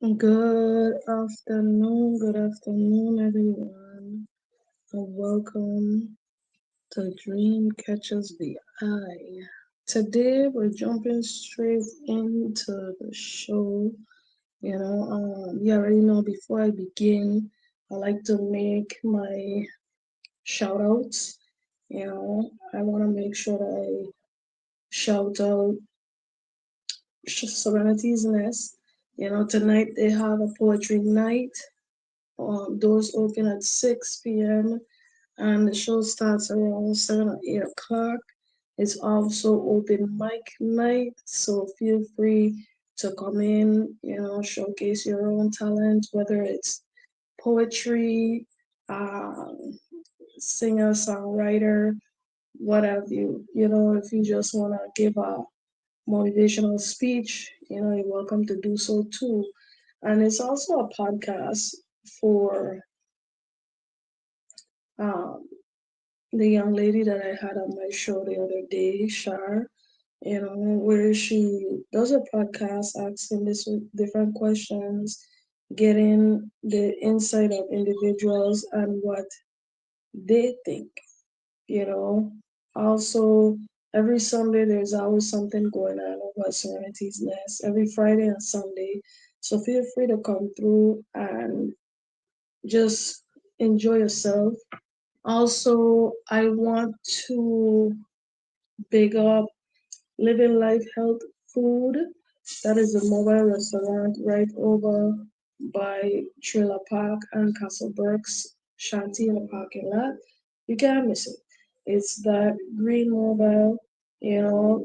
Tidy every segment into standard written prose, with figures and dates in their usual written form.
Good afternoon, everyone, and welcome to Dream Catchers the Eye. Today, we're jumping straight into the show. You already know before I begin, I like to make my shout outs. I want to make sure that I shout out Serenity's Nest. Tonight they have a poetry night. Doors open at 6 p.m. and the show starts around 7 or 8 o'clock. It's also open mic night, so feel free to come in, showcase your own talent, whether it's poetry, um, singer, songwriter, what have you. If you just want to give a motivational speech, you're welcome to do so too. And it's also a podcast for um, the young lady that I had on my show the other day, Shar, where she does a podcast asking this different questions, getting the insight of individuals and what they think, you know. Also, every Sunday there's always something going on over at Serenity's Nest, every Friday and Sunday. So feel free to come through and just enjoy yourself. Also, I want to big up Living Life Health Food. That is a mobile restaurant right over by Trailer Park and Castle Burks Shanty in the parking lot. You can't miss it. It's that green mobile.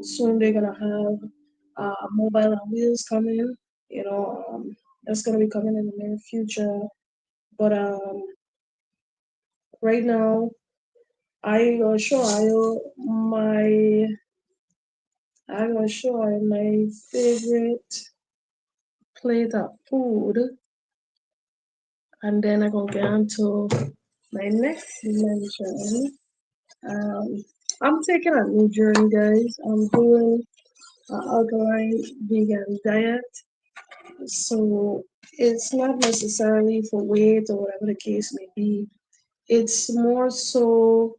Soon they're gonna have mobile on wheels coming. That's gonna be coming in the near future. But right now, I gonna show you my favorite plate of food, and then I'm gonna get on to my next mention. Um, I'm taking a new journey, guys. I'm doing an alkaline vegan diet, so it's not necessarily for weight or whatever the case may be. It's more so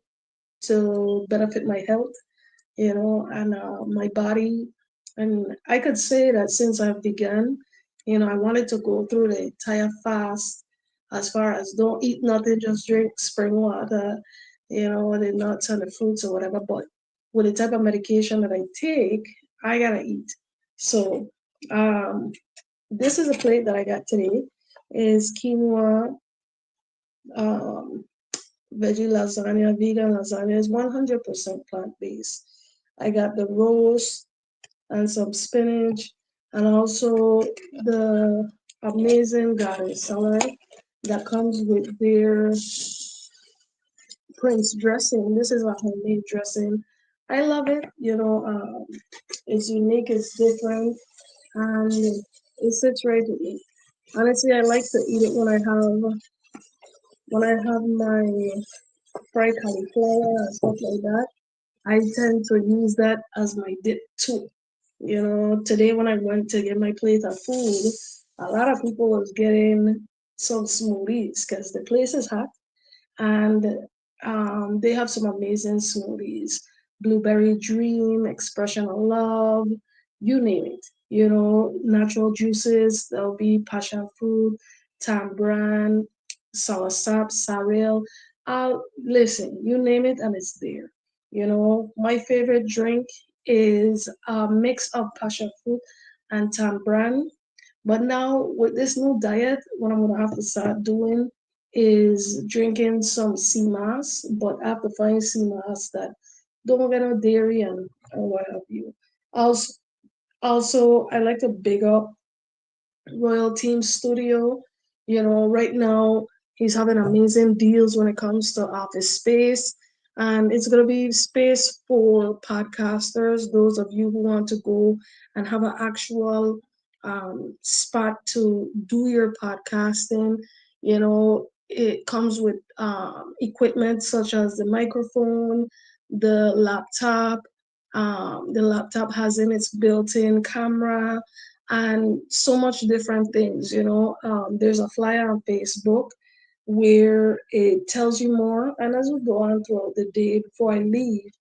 to benefit my health, and my body. And I could say that since I've begun, I wanted to go through the entire fast as far as don't eat nothing, just drink spring water, the nuts and the fruits or whatever. But with the type of medication that I take, I gotta eat. So um, this is a plate that I got today. Is quinoa, um, veggie lasagna, vegan lasagna. Is 100% plant based. I got the roast and some spinach, and also the amazing garden salad that comes with their Prince dressing. This is a homemade dressing. I love it. It's unique, it's different, and it sits right with me. Honestly, I like to eat it when I have my fried cauliflower and stuff like that. I tend to use that as my dip too. Today when I went to get my plate of food, a lot of people was getting some smoothies because the place is hot, and they have some amazing smoothies. Blueberry Dream, Expression of Love, you name it. Natural juices, there'll be passion fruit, tambran, soursop, sorrel. Listen, you name it and it's there. My favorite drink is a mix of passion fruit and tambran. But now with this new diet, what I'm gonna have to start doing is drinking some sea moss, but I have to find sea moss that don't get no dairy and what have you. Also, also I like to big up Royal Team Studio. Right now he's having amazing deals when it comes to office space. And it's going to be space for podcasters, those of you who want to go and have an actual spot to do your podcasting. It comes with equipment such as the microphone, the laptop. The laptop has in its built in camera, and so much different things. There's a flyer on Facebook where it tells you more. And as we go on throughout the day, before I leave,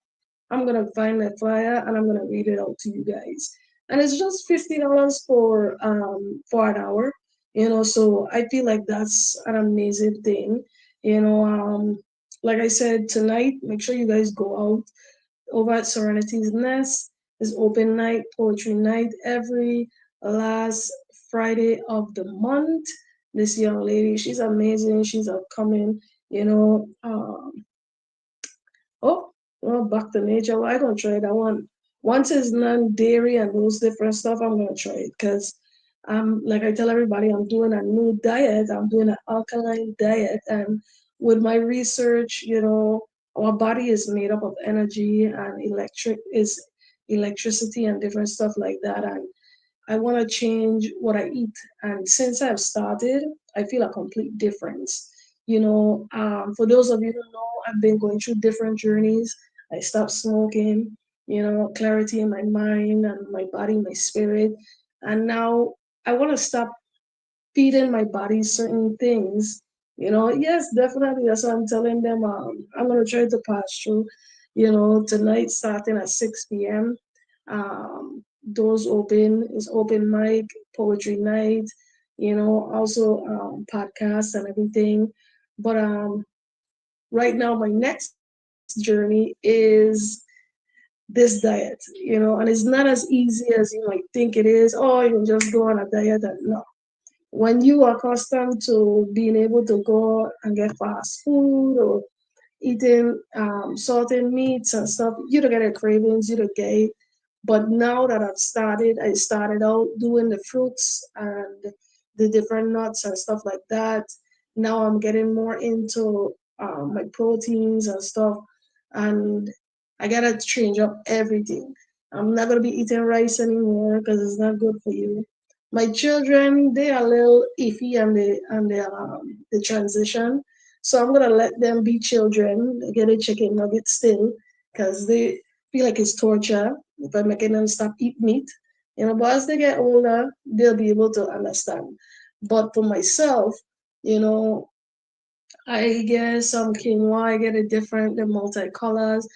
I'm gonna find that flyer and I'm gonna read it out to you guys. And it's just $50 for an hour. So I feel like that's an amazing thing. Like I said, tonight, make sure you guys go out over at Serenity's Nest. Is open night, poetry night every last Friday of the month. This young lady, she's amazing. She's upcoming. You know, Oh, well, back to nature. Well, I gonna try that one. Once it's non-dairy and those different stuff, I'm gonna try it because like I tell everybody, I'm doing a new diet. I'm doing an alkaline diet, and with my research, our body is made up of energy and electricity and different stuff like that. And I want to change what I eat. And since I've started, I feel a complete difference. For those of you who know, I've been going through different journeys. I stopped smoking, clarity in my mind and my body, my spirit. And now I want to stop feeding my body certain things. Yes, definitely. That's what I'm telling them. I'm going to try to pass through, tonight starting at 6 p.m. Doors open, is open mic, poetry night, also podcasts and everything. But right now, my next journey is this diet, and it's not as easy as you might think it is. Oh, you can just go on a diet and no. When you are accustomed to being able to go and get fast food or eating salted meats and stuff, you don't get the cravings, you don't get it. But now that I started out doing the fruits and the different nuts and stuff like that. Now I'm getting more into my proteins and stuff, and I gotta change up everything. I'm not gonna be eating rice anymore because it's not good for you. My children, they are a little iffy on the transition, so I'm gonna let them be children, get a chicken nugget still, because they feel like it's torture if I'm making them stop eat meat. But as they get older, they'll be able to understand. But for myself, you know, I get some quinoa, I get it different, the multicolors.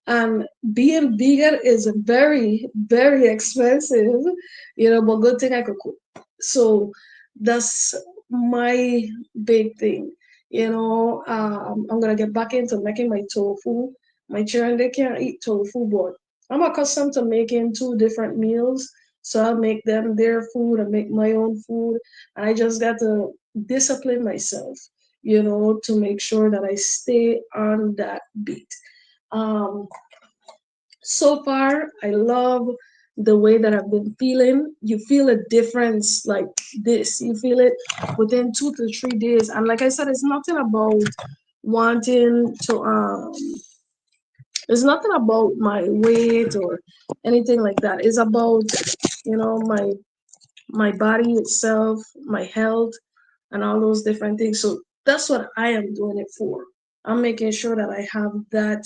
And being vegan is very, very expensive, but good thing I could cook. So that's my big thing. I'm gonna get back into making my tofu. My children, they can't eat tofu, but I'm accustomed to making two different meals. So I'll make them their food and make my own food. And I just got to discipline myself, to make sure that I stay on that beat. Um, so far, I love the way that I've been feeling. You feel a difference like this. You feel it within 2 to 3 days. And like I said, it's nothing about wanting to it's nothing about my weight or anything like that. It's about, my body itself, my health, and all those different things. So that's what I am doing it for. I'm making sure that I have that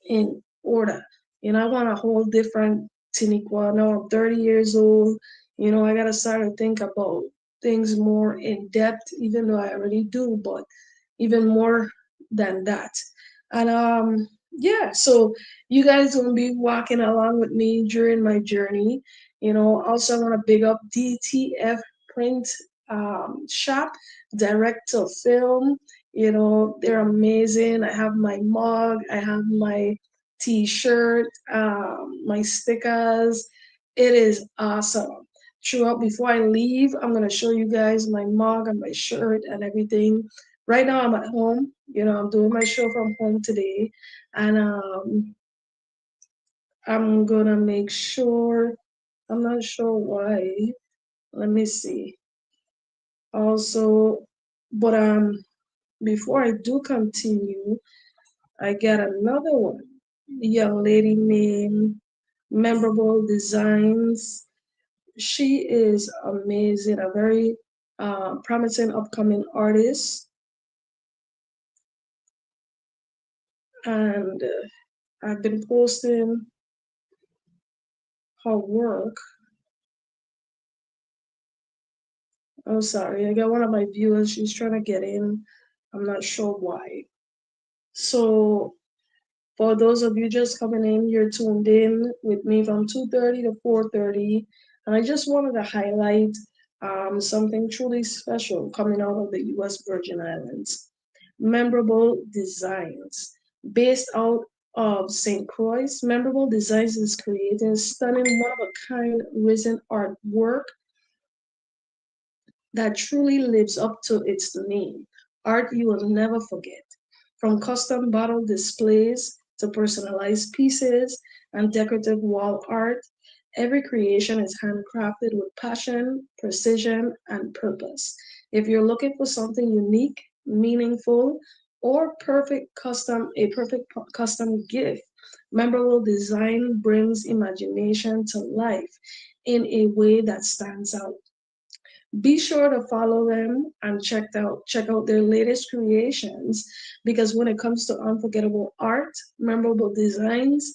in order. I want a whole different Tiniqua. Now I'm 30 years old. I got to start to think about things more in depth, even though I already do, but even more than that. And yeah, so you guys will be walking along with me during my journey. Also I want to big up DTF Print Shop, direct to film. They're amazing. I have my mug, I have my t-shirt, my stickers. It is awesome. Throughout, before I leave, I'm gonna show you guys my mug and my shirt and everything. Right now, I'm at home. I'm doing my show from home today, and I'm gonna make sure. I'm not sure why. Let me see. Also, but before I do continue, I got another one. Young lady named Memorable Designs. She is amazing, a very promising upcoming artist, and I've been posting her work Oh, sorry. I got one of my viewers. She's trying to get in. I'm not sure why. So, for those of you just coming in, you're tuned in with me from 2:30 to 4:30. And I just wanted to highlight something truly special coming out of the U.S. Virgin Islands. Memorable Designs. Based out of St. Croix, Memorable Designs is creating stunning, one-of-a-kind resin artwork that truly lives up to its name. Art you will never forget. From custom bottle displays to personalized pieces and decorative wall art, every creation is handcrafted with passion, precision, and purpose. If you're looking for something unique, meaningful, or perfect custom gift, Memorable Design brings imagination to life in a way that stands out. Be sure to follow them and check out their latest creations because when it comes to unforgettable art, memorable designs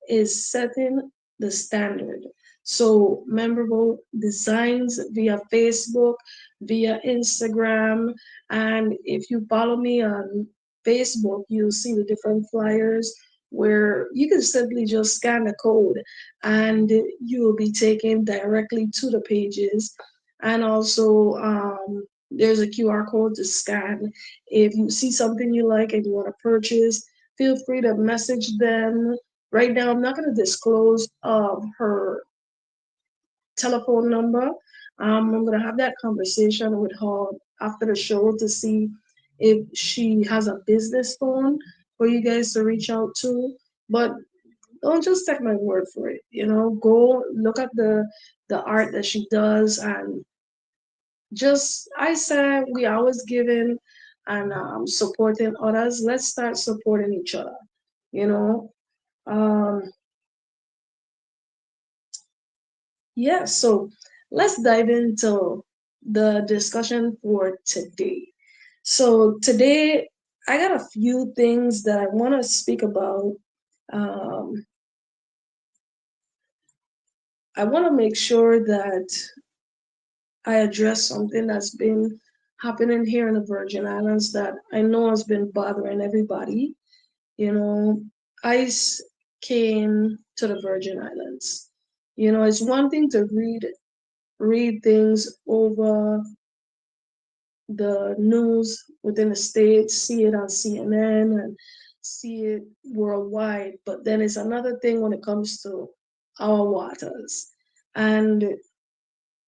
is setting the standard. So memorable designs via Facebook, via Instagram, and if you follow me on Facebook, you'll see the different flyers where you can simply just scan the code and you will be taken directly to the pages and also there's a QR code to scan. If you see something you like and you want to purchase, feel free to message them. Right now, I'm not going to disclose her telephone number. I'm going to have that conversation with her after the show to see if she has a business phone for you guys to reach out to. But don't just take my word for it. Go look at the art that she does and just I said we always giving and supporting others. Let's start supporting each other. You know. Um, yeah. So let's dive into the discussion for today. So today I got a few things that I want to speak about. Um, I want to make sure that I address something that's been happening here in the Virgin Islands that I know has been bothering everybody. ICE came to the Virgin Islands. It's one thing to read things over the news within the states, see it on CNN and see it worldwide, but then it's another thing when it comes to our waters. And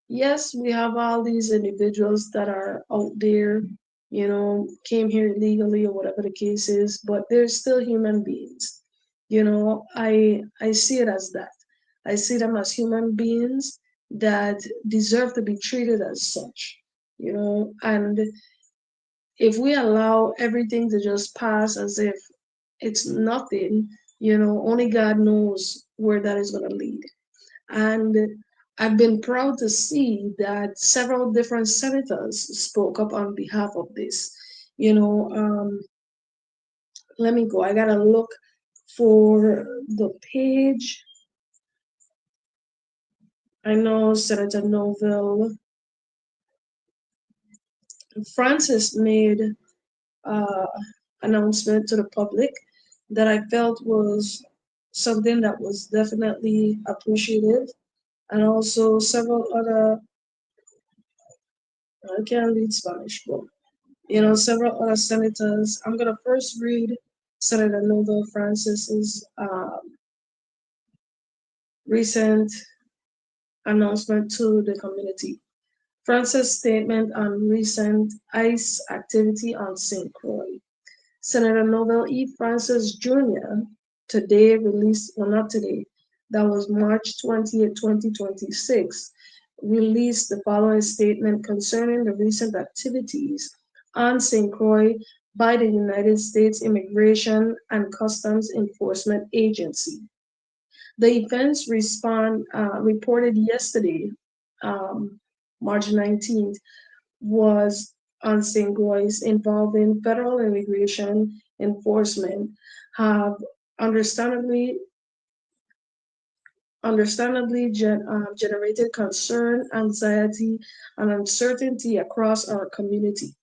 yes, we have all these individuals that are out there, came here illegally or whatever the case is, but they're still human beings. I see it as that. I see them as human beings that deserve to be treated as such, and if we allow everything to just pass as if it's nothing, only God knows where that is going to lead. And I've been proud to see that several different senators spoke up on behalf of this. You know, um, Let me go. I gotta look for the page. I know Senator Noville Francis made uh, announcement to the public that I felt was something that was definitely appreciative, and also several other. I can't read Spanish, but several other senators. I'm going to first read Senator Nobel Francis's recent announcement to the community. Francis' statement on recent ICE activity on St. Croix. Senator Nobel E. Francis Jr. today released, well, not today, that was March 20th, 2026, released the following statement concerning the recent activities on St. Croix by the United States Immigration and Customs Enforcement Agency. The events reported yesterday, um, March 19th, was on St. Croix involving federal immigration enforcement have understandably understandably generated concern, anxiety, and uncertainty across our community.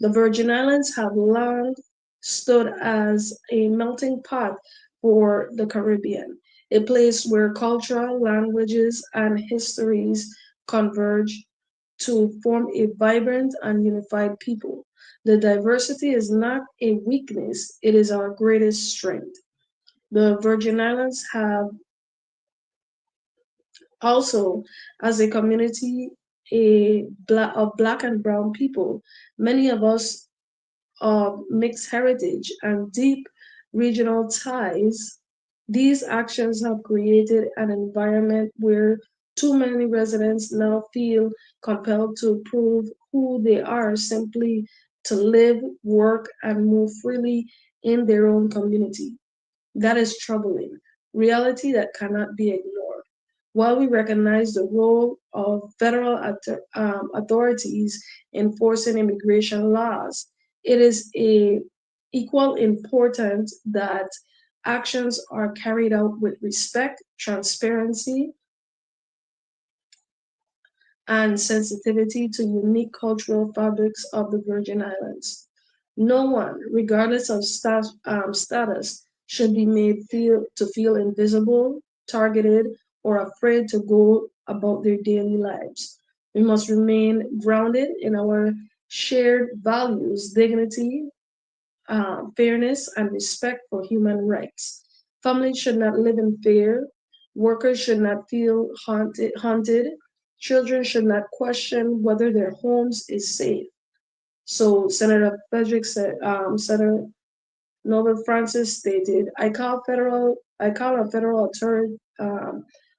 The Virgin Islands have long stood as a melting pot for the Caribbean, a place where cultural, languages, and histories converge to form a vibrant and unified people. The diversity is not a weakness, it is our greatest strength. The Virgin Islands have also, as a community of black and brown people, many of us of mixed heritage and deep regional ties, these actions have created an environment where too many residents now feel compelled to prove who they are simply to live, work, and move freely in their own community. That is troubling, reality that cannot be ignored. While we recognize the role of federal authorities enforcing immigration laws, it is a equal important that actions are carried out with respect, transparency, and sensitivity to unique cultural fabrics of the Virgin Islands. No one, regardless of status, should be made to feel invisible, targeted, or afraid to go about their daily lives. We must remain grounded in our shared values, dignity, fairness, and respect for human rights. Families should not live in fear. Workers should not feel haunted. Children should not question whether their homes is safe. So Senator Frederick said, Senator Nobel Francis stated, I call on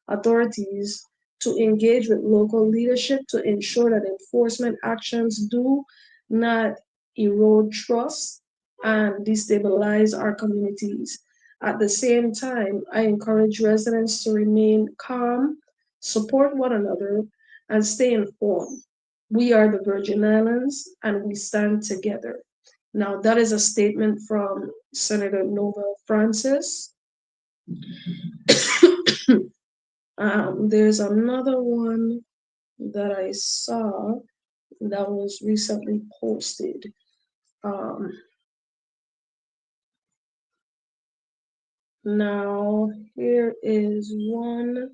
authorities to engage with local leadership to ensure that enforcement actions do not erode trust and destabilize our communities. At the same time, I encourage residents to remain calm, support one another, and stay informed. We are the Virgin Islands and we stand together. Now, that is a statement from Senator Nova Francis. There's another one that I saw that was recently posted. Um, Now, here is one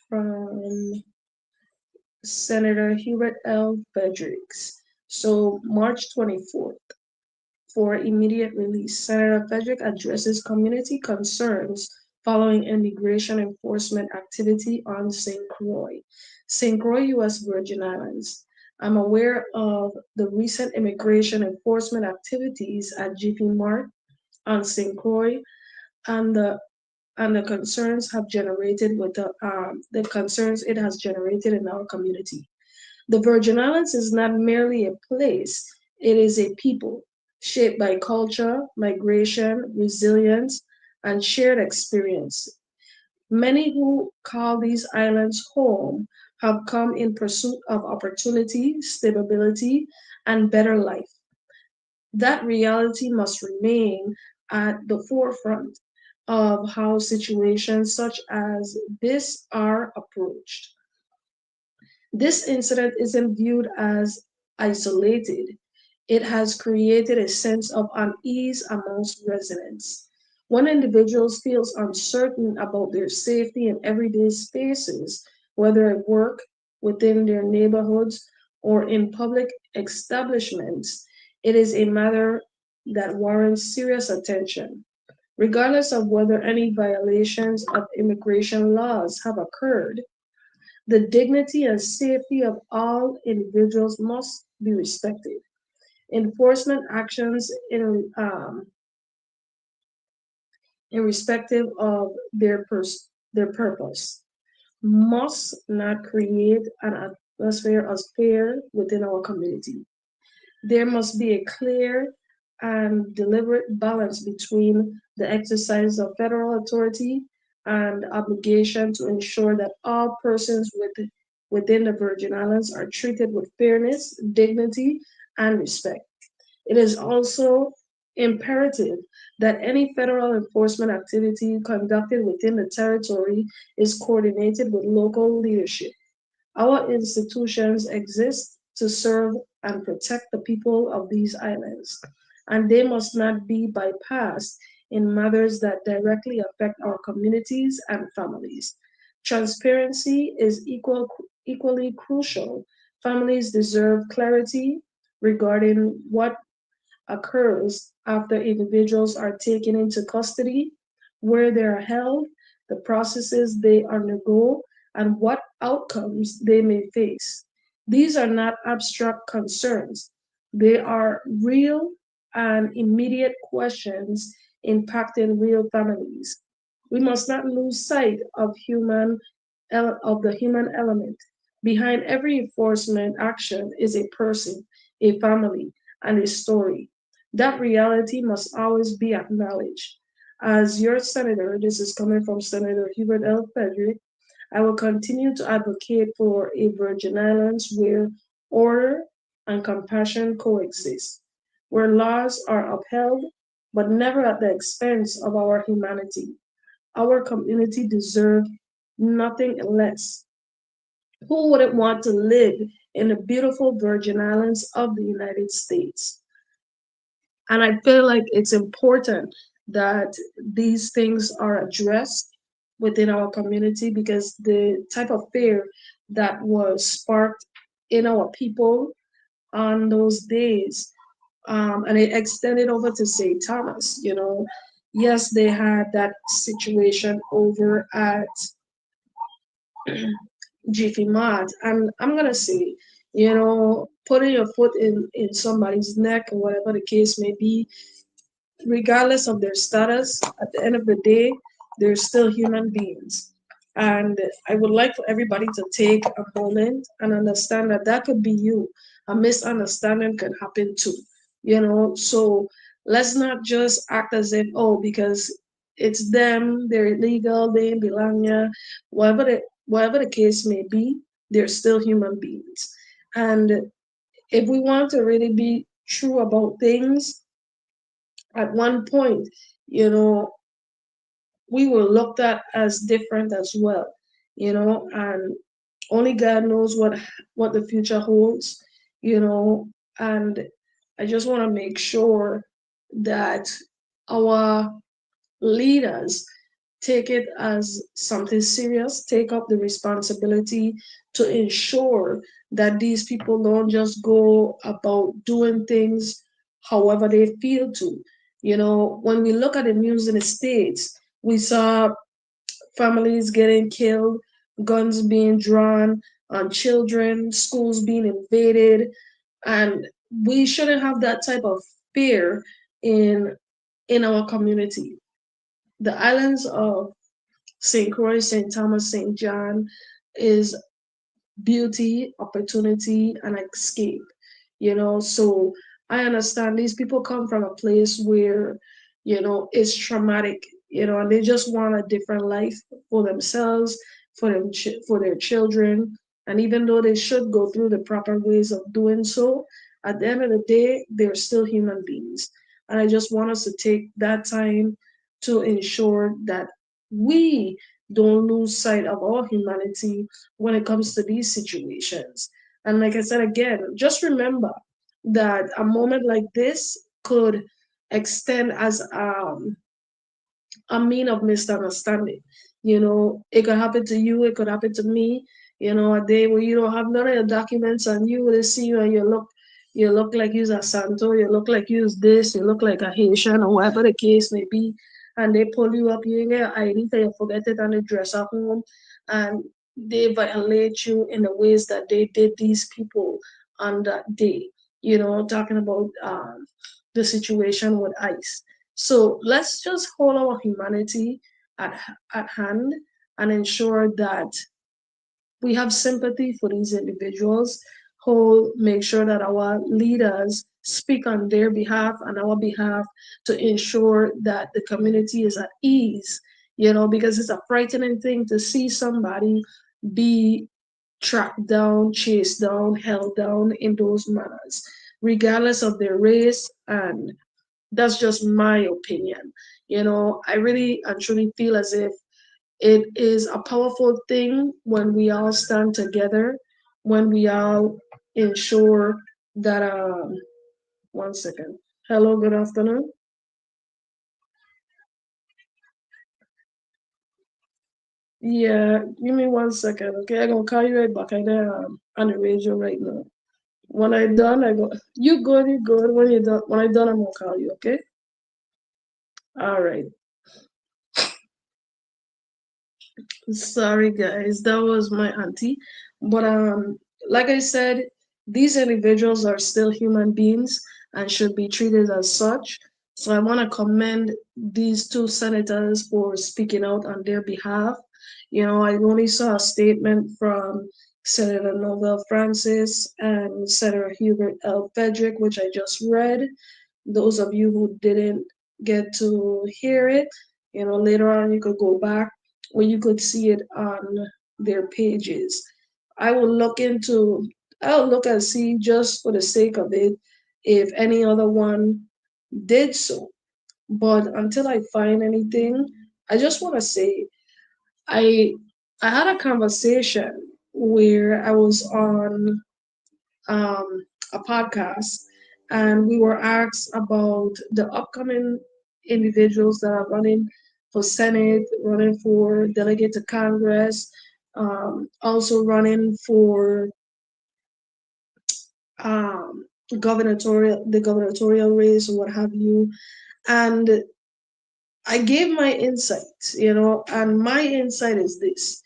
from Senator Hubert L. Fredericks. So, March 24th. For immediate release, Senator Frederick addresses community concerns following immigration enforcement activity on St. Croix. St. Croix, U.S. Virgin Islands. I'm aware of the recent immigration enforcement activities at GP Mart on St. Croix and the concerns have generated with the concerns it has generated in our community. The Virgin Islands is not merely a place, it is a people shaped by culture, migration, resilience, and shared experience. Many who call these islands home have come in pursuit of opportunity, stability, and better life. That reality must remain at the forefront of how situations such as this are approached. This incident isn't viewed as isolated. It has created a sense of unease amongst residents. When individuals feel uncertain about their safety in everyday spaces, whether at work, within their neighborhoods, or in public establishments, it is a matter that warrants serious attention. Regardless of whether any violations of immigration laws have occurred, the dignity and safety of all individuals must be respected. Enforcement actions irrespective of their purpose must not create an atmosphere of fear within our community. There must be a clear and deliberate balance between the exercise of federal authority and obligation to ensure that all persons within the Virgin Islands are treated with fairness, dignity, and respect. It is also imperative that any federal enforcement activity conducted within the territory is coordinated with local leadership. Our institutions exist to serve and protect the people of these islands, and they must not be bypassed in matters that directly affect our communities and families. Transparency is equally crucial. Families deserve clarity regarding what occurs after individuals are taken into custody, where they are held, the processes they undergo, and what outcomes they may face. These are not abstract concerns, they are real and immediate questions impacting real families. We must not lose sight of the human element. Behind every enforcement action is a person, a family, and a story. That reality must always be acknowledged. As your senator, this is coming from Senator Hubert L. Frederick, I will continue to advocate for a Virgin Islands where order and compassion coexist, where laws are upheld, but never at the expense of our humanity. Our community deserves nothing less. Who wouldn't want to live in the beautiful Virgin Islands of the United States? And I feel like it's important that these things are addressed within our community because the type of fear that was sparked in our people on those days, and it extended over to St. Thomas, Yes, they had that situation over at Jiffy Mart, and I'm gonna say, putting your foot in somebody's neck or whatever the case may be, regardless of their status, at the end of the day, they're still human beings. And I would like for everybody to take a moment and understand that that could be you. A misunderstanding can happen too, So let's not just act as if, oh, because it's them, they're illegal, they ain't belong here, whatever the case may be, they're still human beings. And if we want to really be true about things, at one point, you know, we were looked at as different as well, and only God knows what the future holds, you know, and I just want to make sure that our leaders take it as something serious, take up the responsibility to ensure that these people don't just go about doing things however they feel to. When we look at the news in the States, we saw families getting killed, guns being drawn on children, schools being invaded, and we shouldn't have that type of fear in our community. The islands of St. Croix, St. Thomas, St. John is beauty, opportunity, and escape. So I understand these people come from a place where, it's traumatic, and they just want a different life for themselves, for their children. And even though they should go through the proper ways of doing so, at the end of the day, they're still human beings. And I just want us to take that time to ensure that we don't lose sight of our humanity when it comes to these situations. And like I said again, just remember that a moment like this could extend as a mean of misunderstanding. It could happen to you, it could happen to me. A day where you don't have none of your documents and you will see you and you look like you's a Santo, you look like you's this, you look like a Haitian or whatever the case may be, and they pull you up, you ain't get your ID, you forget it and they dress up home and they violate you in the ways that they did these people on that day. Talking about the situation with ICE. So let's just hold our humanity at, at hand and ensure that we have sympathy for these individuals who make sure that our leaders speak on their behalf and our behalf to ensure that the community is at ease, because it's a frightening thing to see somebody be tracked down, chased down, held down in those manners, regardless of their race and That's just my opinion. I really and truly feel as if it is a powerful thing when we all stand together, when we all ensure that, 1 second. Hello, good afternoon. Yeah, give me 1 second, okay? I'm gonna call you right back. I there on the radio right now. When I done, I go. You good? You good? When you done? When I done, I'm gonna call you. Okay? All right. Sorry, guys. That was my auntie. But like I said, these individuals are still human beings and should be treated as such. So I want to commend these two senators for speaking out on their behalf. I only saw a statement from Senator Novell Francis and Senator Hubert L. Frederick, which I just read. Those of you who didn't get to hear it, later on you could go back or you could see it on their pages. I will look into, I'll look and see just for the sake of it if any other one did so. But until I find anything, I just want to say I I had a conversation where I was on a podcast, and we were asked about the upcoming individuals that are running for Senate, running for delegate to Congress, also running for um, the gubernatorial race or what have you. And I gave my insight, and my insight is this: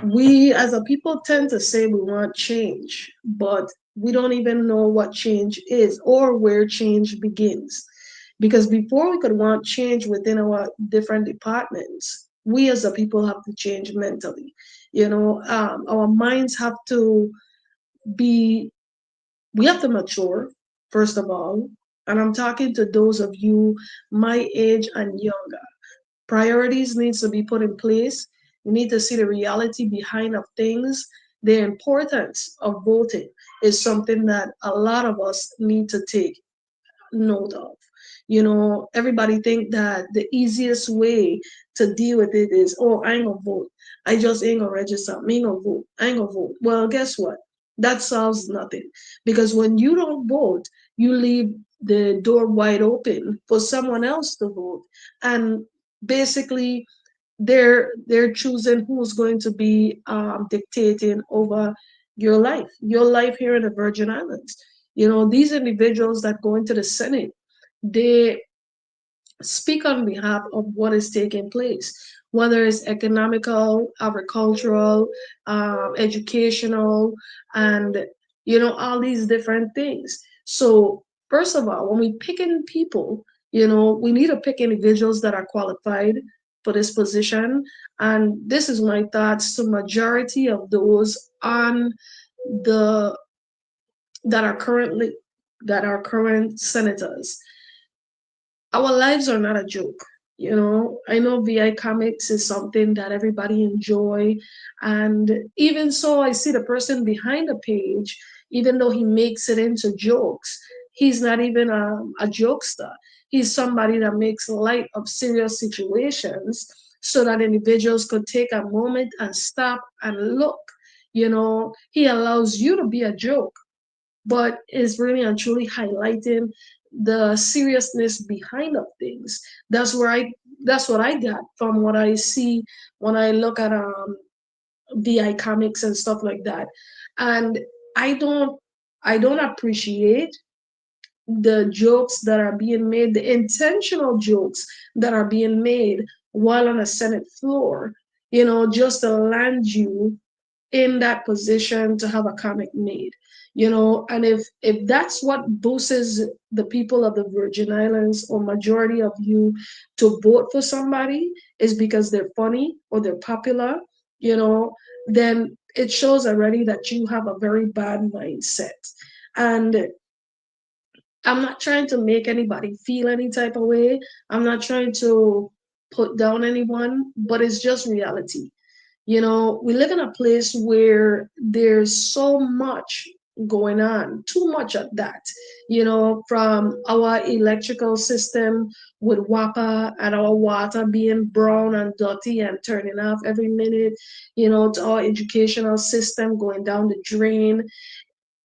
we as a people tend to say we want change, but we don't even know what change is or where change begins. Because before we could want change within our different departments, we as a people have to change mentally. Our minds have to be, we have to mature, first of all. And I'm talking to those of you my age and younger. Priorities needs to be put in place. You need to see the reality behind of things. The importance of voting is something that a lot of us need to take note of. Everybody think that the easiest way to deal with it is, oh, I ain't gonna vote. I just ain't gonna register. I ain't gonna vote. I ain't gonna vote. Well, guess what? That solves nothing. Because when you don't vote, you leave the door wide open for someone else to vote. And basically they're choosing who's going to be dictating over your life here in the Virgin Islands. These individuals that go into the Senate, they speak on behalf of what is taking place, whether it's economical, agricultural, educational, and all these different things. So first of all, when we pick in people, we need to pick individuals that are qualified for this position. And this is my thoughts to majority of those on the that are currently that are current senators. Our lives are not a joke. I know VI comics is something that everybody enjoy, and even so, I see the person behind the page, even though he makes it into jokes, he's not even a jokester. He's somebody that makes light of serious situations so that individuals could take a moment and stop and look. He allows you to be a joke, but is really and truly highlighting the seriousness behind of things. That's where I that's what I got from what I see when I look at VI comics and stuff like that. And I don't I don't appreciate the jokes that are being made, the intentional jokes that are being made while on a Senate floor, just to land you in that position to have a comic made. And if that's what boosts the people of the Virgin Islands or majority of you to vote for somebody is because they're funny or they're popular, you know then it shows already that you have a very bad mindset. And I'm not trying to make anybody feel any type of way. I'm not trying to put down anyone, but it's just reality. We live in a place where there's so much. going on, too much of that, from our electrical system with WAPA and our water being brown and dirty and turning off every minute, to our educational system going down the drain.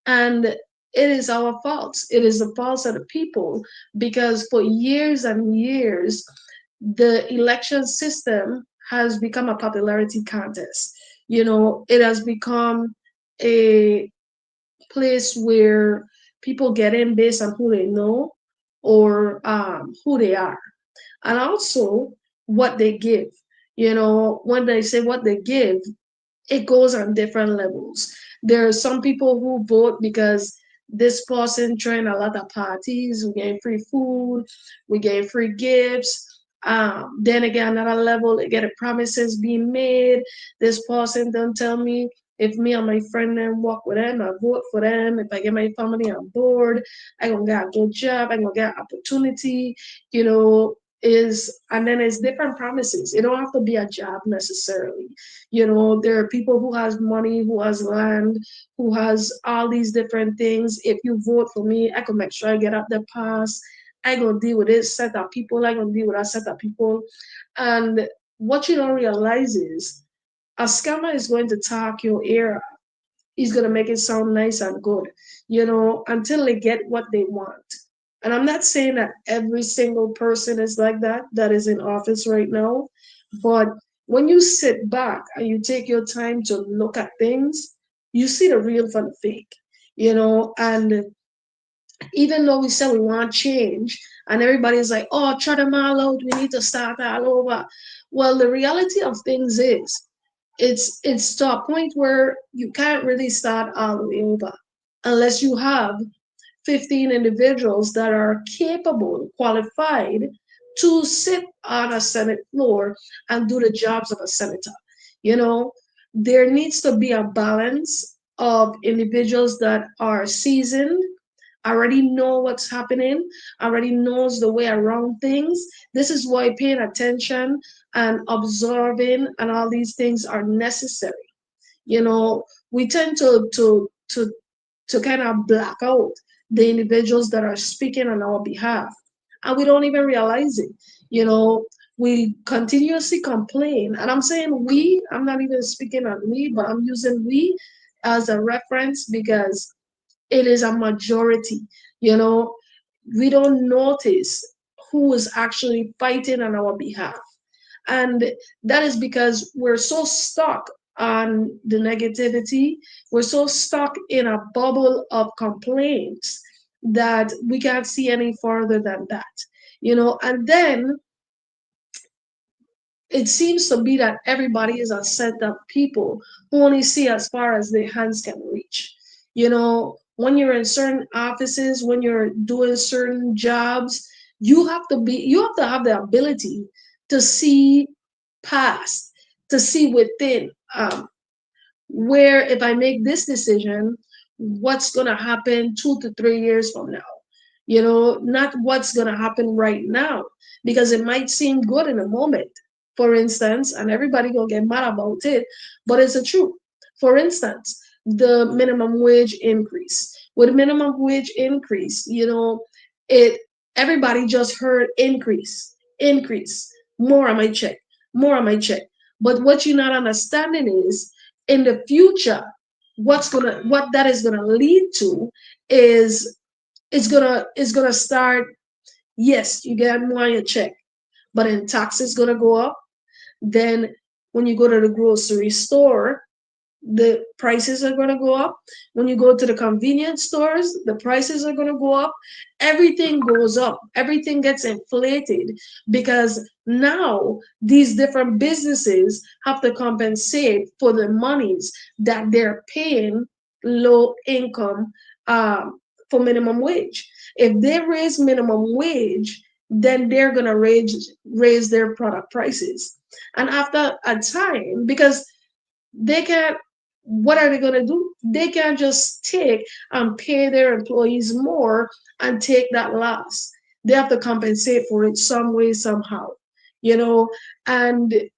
And it is our fault. It is the fault of the people because for years and years, the election system has become a popularity contest. It has become a place where people get in based on who they know or who they are, and also what they give. When they say what they give, it goes on different levels. There are some people who vote because this person throwing a lot of parties, we get free food, we get free gifts. Then again, another level, they get promises being made. This person don't tell me if me and my friend then walk with them, I vote for them. If I get my family on board, I gonna get a good job, I gonna get opportunity, you know, and then it's different promises. It don't have to be a job necessarily. There are people who has money, who has land, who has all these different things. If you vote for me, I can make sure I get up the pass. I gonna deal with this set of people. I gonna deal with that set of people. And what you don't realize is a scammer is going to talk your ear out. He's gonna make it sound nice and good, until they get what they want. And I'm not saying that every single person is like that is in office right now, but when you sit back and you take your time to look at things, you see the real from the fake, and even though we say we want change and everybody's like, oh, try them all out, we need to start all over. Well, the reality of things is it's to a point where you can't really start all the way over unless you have 15 individuals that are capable, qualified to sit on a Senate floor and do the jobs of a senator. You know, there needs to be a balance of individuals that are seasoned, already know what's happening, already knows the way around things. This is why paying attention and observing and all these things are necessary. We tend to kind of black out the individuals that are speaking on our behalf. And we don't even realize it. You know, we continuously complain. And I'm saying we, I'm not even speaking on we, but I'm using we as a reference because it is a majority. You know, we don't notice who is actually fighting on our behalf. And that is because we're so stuck on the negativity. We're so stuck in a bubble of complaints that we can't see any further than that. And then it seems to be that everybody is a set of people who only see as far as their hands can reach. When you're in certain offices, when you're doing certain jobs, you have to have the ability to see past, to see within, where if I make this decision, what's gonna happen 2 to 3 years from now. Not what's gonna happen right now, because it might seem good in a moment, for instance, and everybody gonna get mad about it, but it's the truth. For instance, the minimum wage increase. With minimum wage increase, it everybody just heard increase, more on my check, more on my check. But what you're not understanding is in the future, what that is gonna lead to is it's gonna start. Yes, you get more on your check, but then taxes gonna go up. Then when you go to the grocery store, the prices are going to go up. When you go to the convenience stores, the prices are going to go up. Everything goes up. Everything gets inflated because now these different businesses have to compensate for the monies that they're paying low income, for minimum wage. If they raise minimum wage, then they're going to raise their product prices. And after a time, because they can't, what are they going to do? They can't just take and pay their employees more and take that loss. They have to compensate for it some way, somehow, you know. And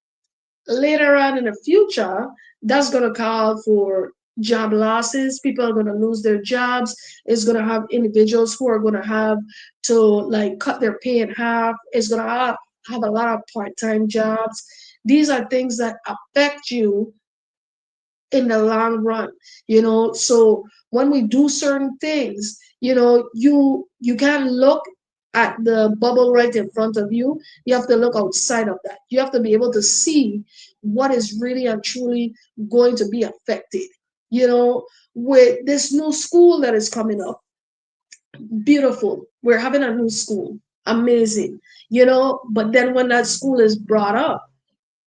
later on in the future, that's going to call for job losses. People are going to lose their jobs. It's going to have individuals who are going to have to like cut their pay in half. It's going to have a lot of part-time jobs. These are things that affect you in the long run, so when we do certain things, you can't look at the bubble right in front of you. You have to look outside of that. You have to be able to see what is really and truly going to be affected, with this new school that is coming up. Beautiful, we're having a new school, amazing, but then when that school is brought up,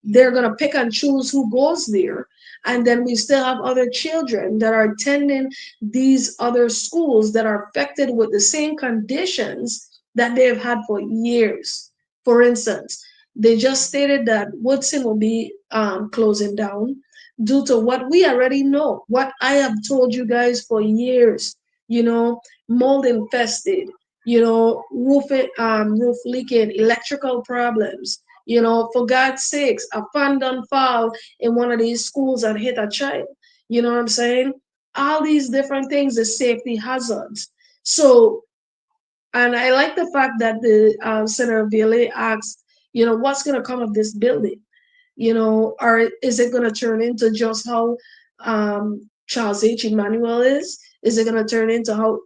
they're going to pick and choose who goes there. And then we still have other children that are attending these other schools that are affected with the same conditions that they've had for years. For instance, they just stated that Woodson will be closing down due to what we already know, what I have told you guys for years, you know, mold infested, roof leaking, electrical problems, for God's sakes, a fan done fall in one of these schools and hit a child. You know what I'm saying? All these different things is safety hazards. So, and I like the fact that the Senator Ville asked, what's going to come of this building? Or is it going to turn into just how Charles H. Emmanuel is? Is it going to turn into how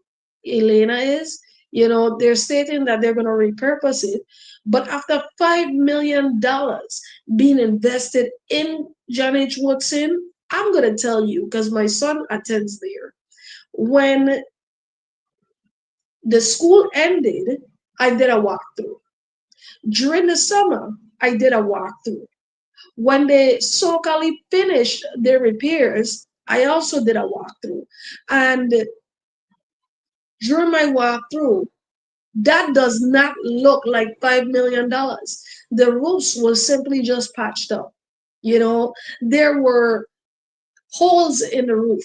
Elena is? They're stating that they're going to repurpose it. But after $5 million being invested in John H. Woodson, I'm going to tell you, because my son attends there. When the school ended, I did a walkthrough. During the summer, I did a walkthrough. When they so-called finished their repairs, I also did a walkthrough. And during my walkthrough, that does not look like $5 million. The roofs were simply just patched up. There were holes in the roof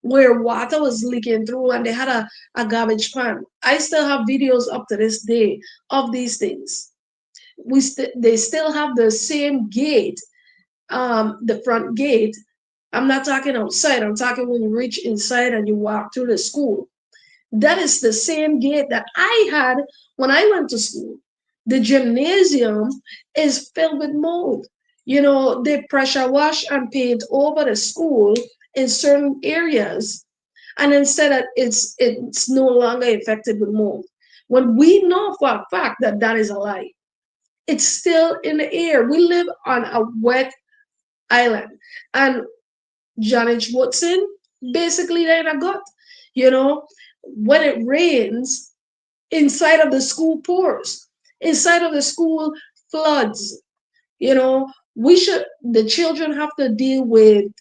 where water was leaking through and they had a garbage pan. I still have videos up to this day of these things. They still have the same gate, the front gate. I'm not talking outside. I'm talking when you reach inside and you walk through the school. That is the same gate that I had when I went to school. The gymnasium is filled with mold. They pressure wash and paint over the school in certain areas, and then say that it's no longer infected with mold. When we know for a fact that that is a lie, it's still in the air. We live on a wet island, and John H. Woodson, basically they're in a gut. You know, when it rains, inside of the school pours, inside of the school floods. The children have to deal with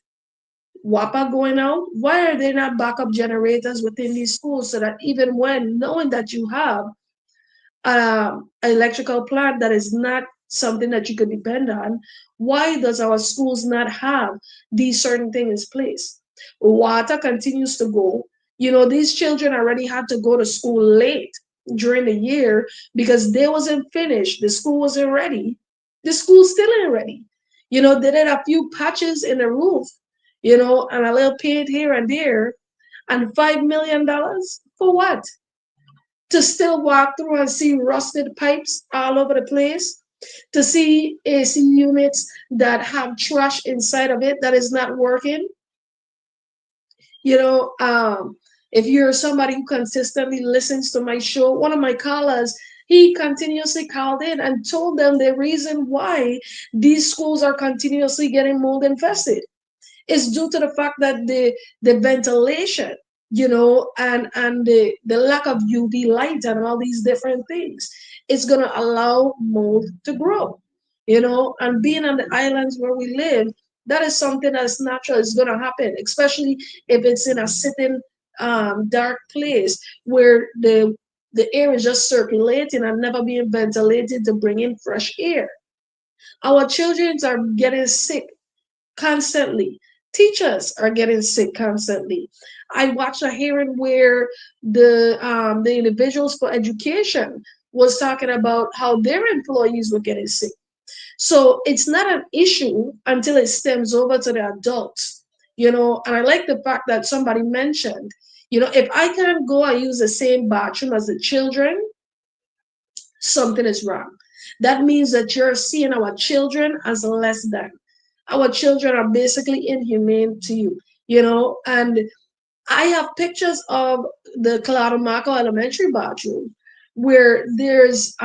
WAPA going out. Why are there not backup generators within these schools so that even when knowing that you have an electrical plant that is not something that you could depend on, why does our schools not have these certain things in place? Water continues to go. These children already had to go to school late during the year because they wasn't finished. The school wasn't ready. The school still ain't ready. They did a few patches in the roof, and a little paint here and there, and $5 million for what? To still walk through and see rusted pipes all over the place, to see AC units that have trash inside of it that is not working. You know, um, if you're somebody who consistently listens to my show, one of my callers, he continuously called in and told them the reason why these schools are continuously getting mold infested is due to the fact that the ventilation, and the lack of UV light and all these different things is going to allow mold to grow. And being on the islands where we live, that is something that's natural. It's going to happen, especially if it's in a sitting dark place where the air is just circulating and never being ventilated to bring in fresh air. Our children are getting sick constantly. Teachers are getting sick constantly. I watched a hearing where the individuals for education was talking about how their employees were getting sick. So it's not an issue until it stems over to the adults. And I like the fact that somebody mentioned, if I can't go and use the same bathroom as the children, something is wrong. That means that you're seeing our children as less than. Our children are basically inhumane to and I have pictures of the Calabamaco Elementary bathroom where there's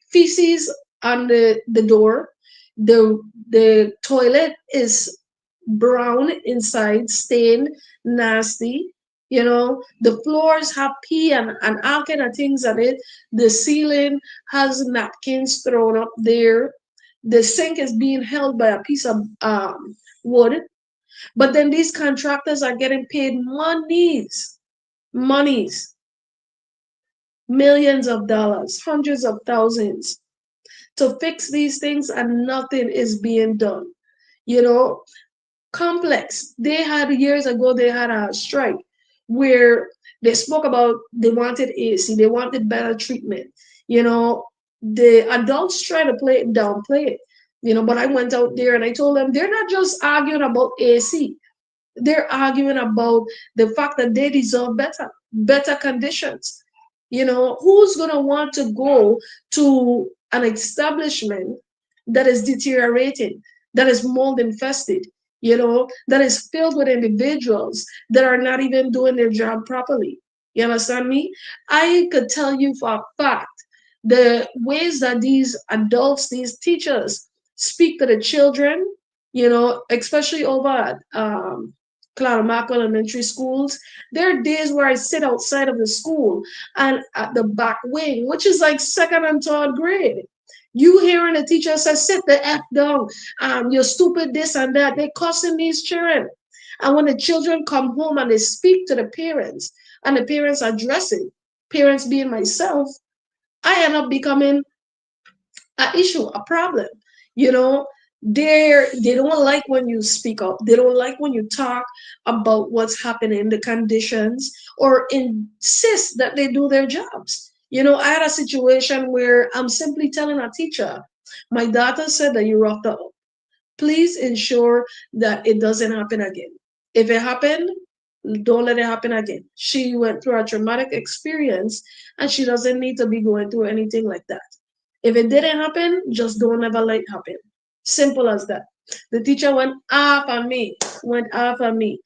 feces on the door. The toilet is brown inside, stained, nasty. The floors have pee and all kind of things on it. The ceiling has napkins thrown up there. The sink is being held by a piece of wood. But then these contractors are getting paid monies, millions of dollars, hundreds of thousands to fix these things, and nothing is being done. You know, Complex. They had years ago, they had a strike where they spoke about they wanted AC, they wanted better treatment. You know, the adults try to downplay it. But I went out there and I told them they're not just arguing about AC. They're arguing about the fact that they deserve better conditions. Who's going to want to go to an establishment that is deteriorating, that is mold infested, that is filled with individuals that are not even doing their job properly? You understand me? I could tell you for a fact the ways that these adults, these teachers speak to the children, especially over at Claramarco Elementary Schools. There are days where I sit outside of the school and at the back wing, which is like second and third grade. You hearing the teacher say, sit the F down, you're stupid, this and that. They're cussing these children. And when the children come home and they speak to the parents, and the parents address it, parents being myself, I end up becoming an issue, a problem. You know, they don't like when you speak up. They don't like when you talk about what's happening, the conditions, or insist that they do their jobs. I had a situation where I'm simply telling a teacher, my daughter said that you roughed her up. Please ensure that it doesn't happen again. If it happened, don't let it happen again. She went through a traumatic experience and she doesn't need to be going through anything like that. If it didn't happen, just don't ever let it happen. Simple as that. The teacher went off on me, to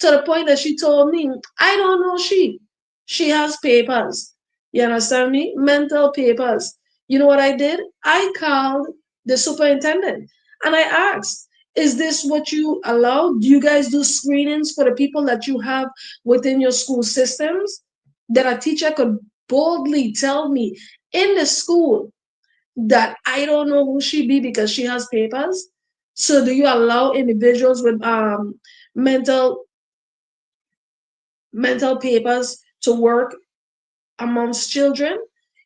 the point that she told me, I don't know she. She has papers. You understand me? Mental papers. You know what I did? I called the superintendent and I asked, is this what you allow? Do you guys do screenings for the people that you have within your school systems? That a teacher could boldly tell me in the school that I don't know who she be because she has papers. So do you allow individuals with mental mental papers to work amongst children?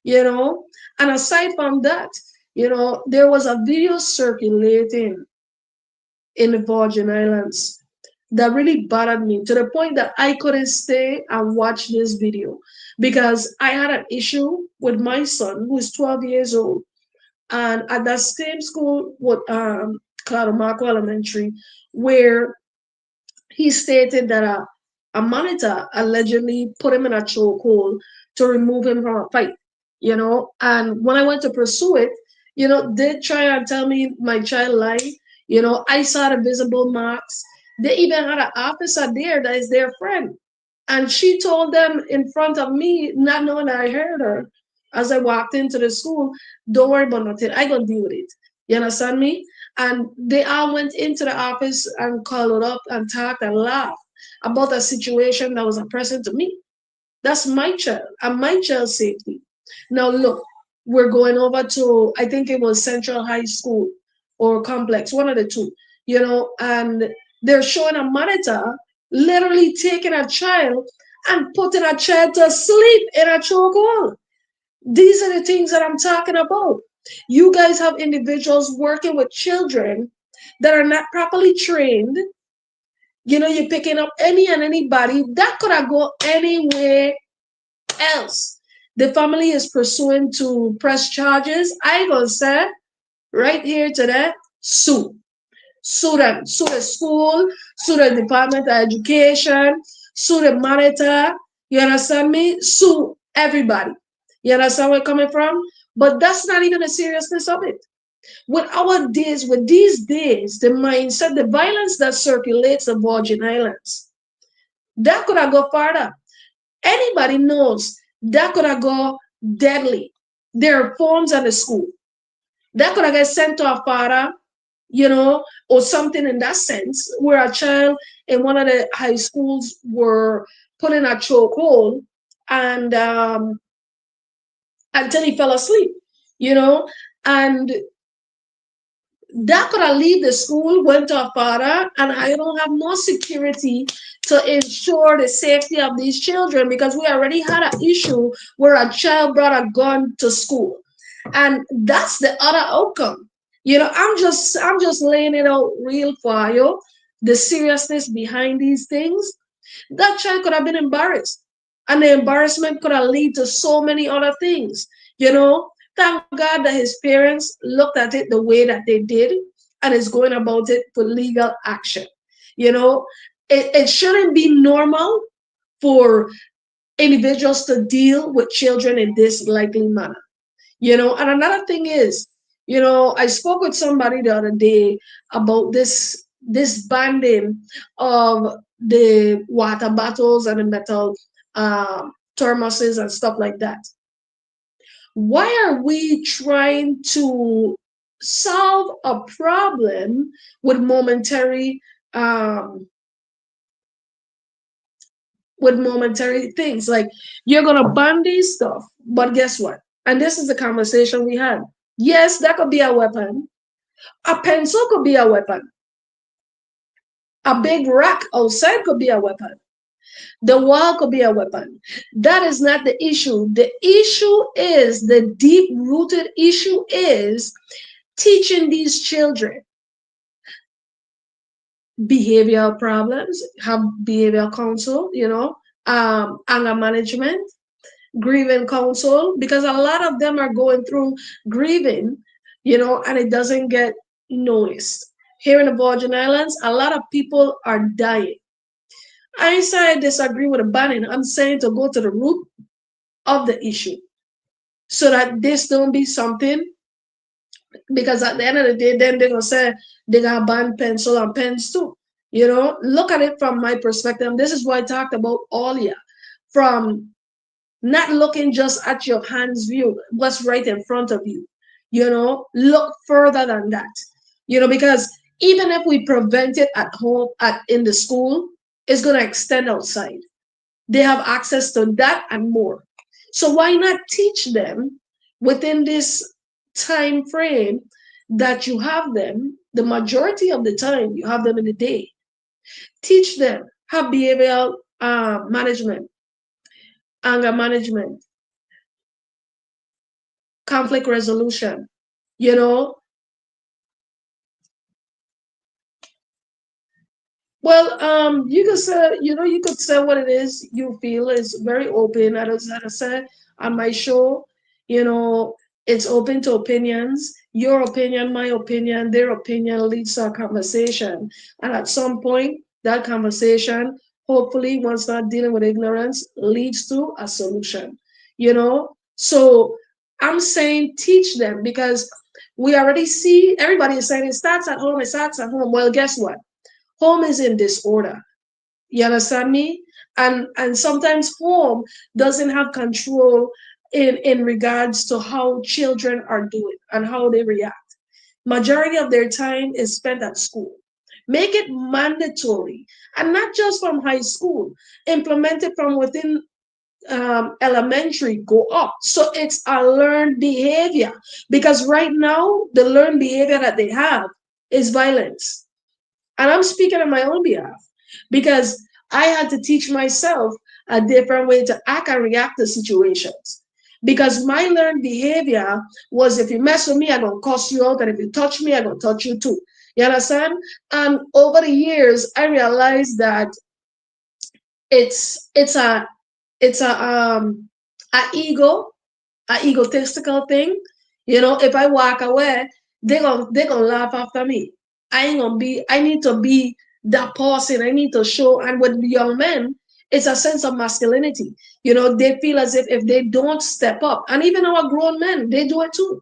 You know, and aside from that, there was a video circulating in the Virgin Islands that really bothered me to the point that I couldn't stay and watch this video because I had an issue with my son who is 12 years old. And at that same school with Claramarco Elementary, where he stated that a monitor allegedly put him in a chokehold to remove him from a fight, And when I went to pursue it, they try and tell me my child lied. I saw the visible marks. They even had an officer there that is their friend. And she told them in front of me, not knowing that I heard her, as I walked into the school, don't worry about nothing. I gonna deal with it. You understand me? And they all went into the office and called up and talked and laughed about a situation that was a present to me. That's my child and my child's safety. Now look, we're going over to, I think it was Central High School or Complex, one of the two, and they're showing a monitor literally taking a child and putting a child to sleep in a chokehold. These are the things that I'm talking about. You guys have individuals working with children that are not properly trained. You're picking up any and anybody that could have gone anywhere else. The family is pursuing to press charges. I gonna say right here today, sue. Sue them, sue the school, sue the Department of Education, sue the monitor. You understand me? Sue everybody. You understand where I'm coming from? But that's not even the seriousness of it. With these days, the mindset, the violence that circulates the Virgin Islands, that could have gone farther. Anybody knows that could have gone deadly. There are phones at the school. That could have got sent to a father, or something in that sense, where a child in one of the high schools were put in a chokehold and until he fell asleep, you know, and that could have leave the school, went to a father, and I don't have no security to ensure the safety of these children because we already had an issue where a child brought a gun to school. And that's the other outcome. I'm just laying it out real for you, the seriousness behind these things. That child could have been embarrassed. And the embarrassment could have led to so many other things. You know, thank God that his parents looked at it the way that they did and is going about it for legal action. You know, it shouldn't be normal for individuals to deal with children in this likely manner. And another thing is, I spoke with somebody the other day about this banding of the water bottles and the metal thermoses and stuff like that. Why are we trying to solve a problem with um, momentary things? Like, you're gonna ban these stuff, but guess what? And this is the conversation we had. Yes, that could be a weapon. A pencil could be a weapon. A big rock outside could be a weapon. The wall could be a weapon. That is not the issue. The issue is, the deep rooted issue is teaching these children behavioral problems, have behavioral counsel, anger management, grieving counsel, because a lot of them are going through grieving, and it doesn't get noticed. Here in the Virgin Islands, a lot of people are dying. I ain't saying I disagree with the banning. I'm saying to go to the root of the issue so that this don't be something, because at the end of the day, then they're gonna say they're gonna ban pencil and pens too. Look at it from my perspective. This is why I talked about earlier, from not looking just at your hands view, what's right in front of you. Look further than that. Because even if we prevent it at home, in the school, it's going to extend outside. They have access to that and more. So why not teach them within this time frame that you have them? The majority of the time you have them in the day. Teach them, have behavioral management, anger management, conflict resolution, you know. Well, you could say what it is you feel is very open. As I said on my show, you know, it's open to opinions. Your opinion, my opinion, their opinion leads to a conversation. And at some point, that conversation, hopefully, once not dealing with ignorance, leads to a solution. So I'm saying teach them, because we already see everybody is saying it starts at home, it starts at home. Well, guess what? Home is in disorder. You understand me? And sometimes home doesn't have control in regards to how children are doing and how they react. Majority of their time is spent at school. Make it mandatory, and not just from high school. Implement it from within elementary, go up. So it's a learned behavior, because right now the learned behavior that they have is violence. And I'm speaking on my own behalf, because I had to teach myself a different way to act and react to situations. Because my learned behavior was, if you mess with me, I'm gonna cuss you out, and if you touch me, I'm gonna touch you too. You understand? And over the years, I realized that it's it's a it's a ego, a egotistical thing. If I walk away, they're gonna laugh after me. I need to be that person. I need to show. And with young men, it's a sense of masculinity. They feel as if they don't step up, and even our grown men, they do it too.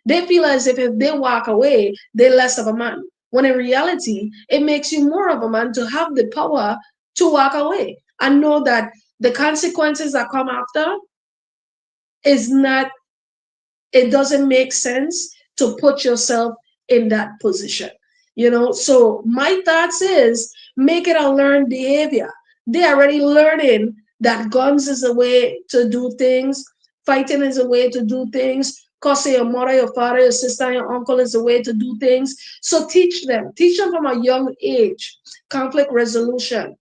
They feel as if they walk away, they're less of a man. When in reality, it makes you more of a man to have the power to walk away and know that the consequences that come after is not, it doesn't make sense to put yourself in that position. So my thoughts is make it a learned behavior. They already learning that guns is a way to do things, fighting is a way to do things, cussing your mother, your father, your sister, your uncle is a way to do things. So teach them from a young age, conflict resolution.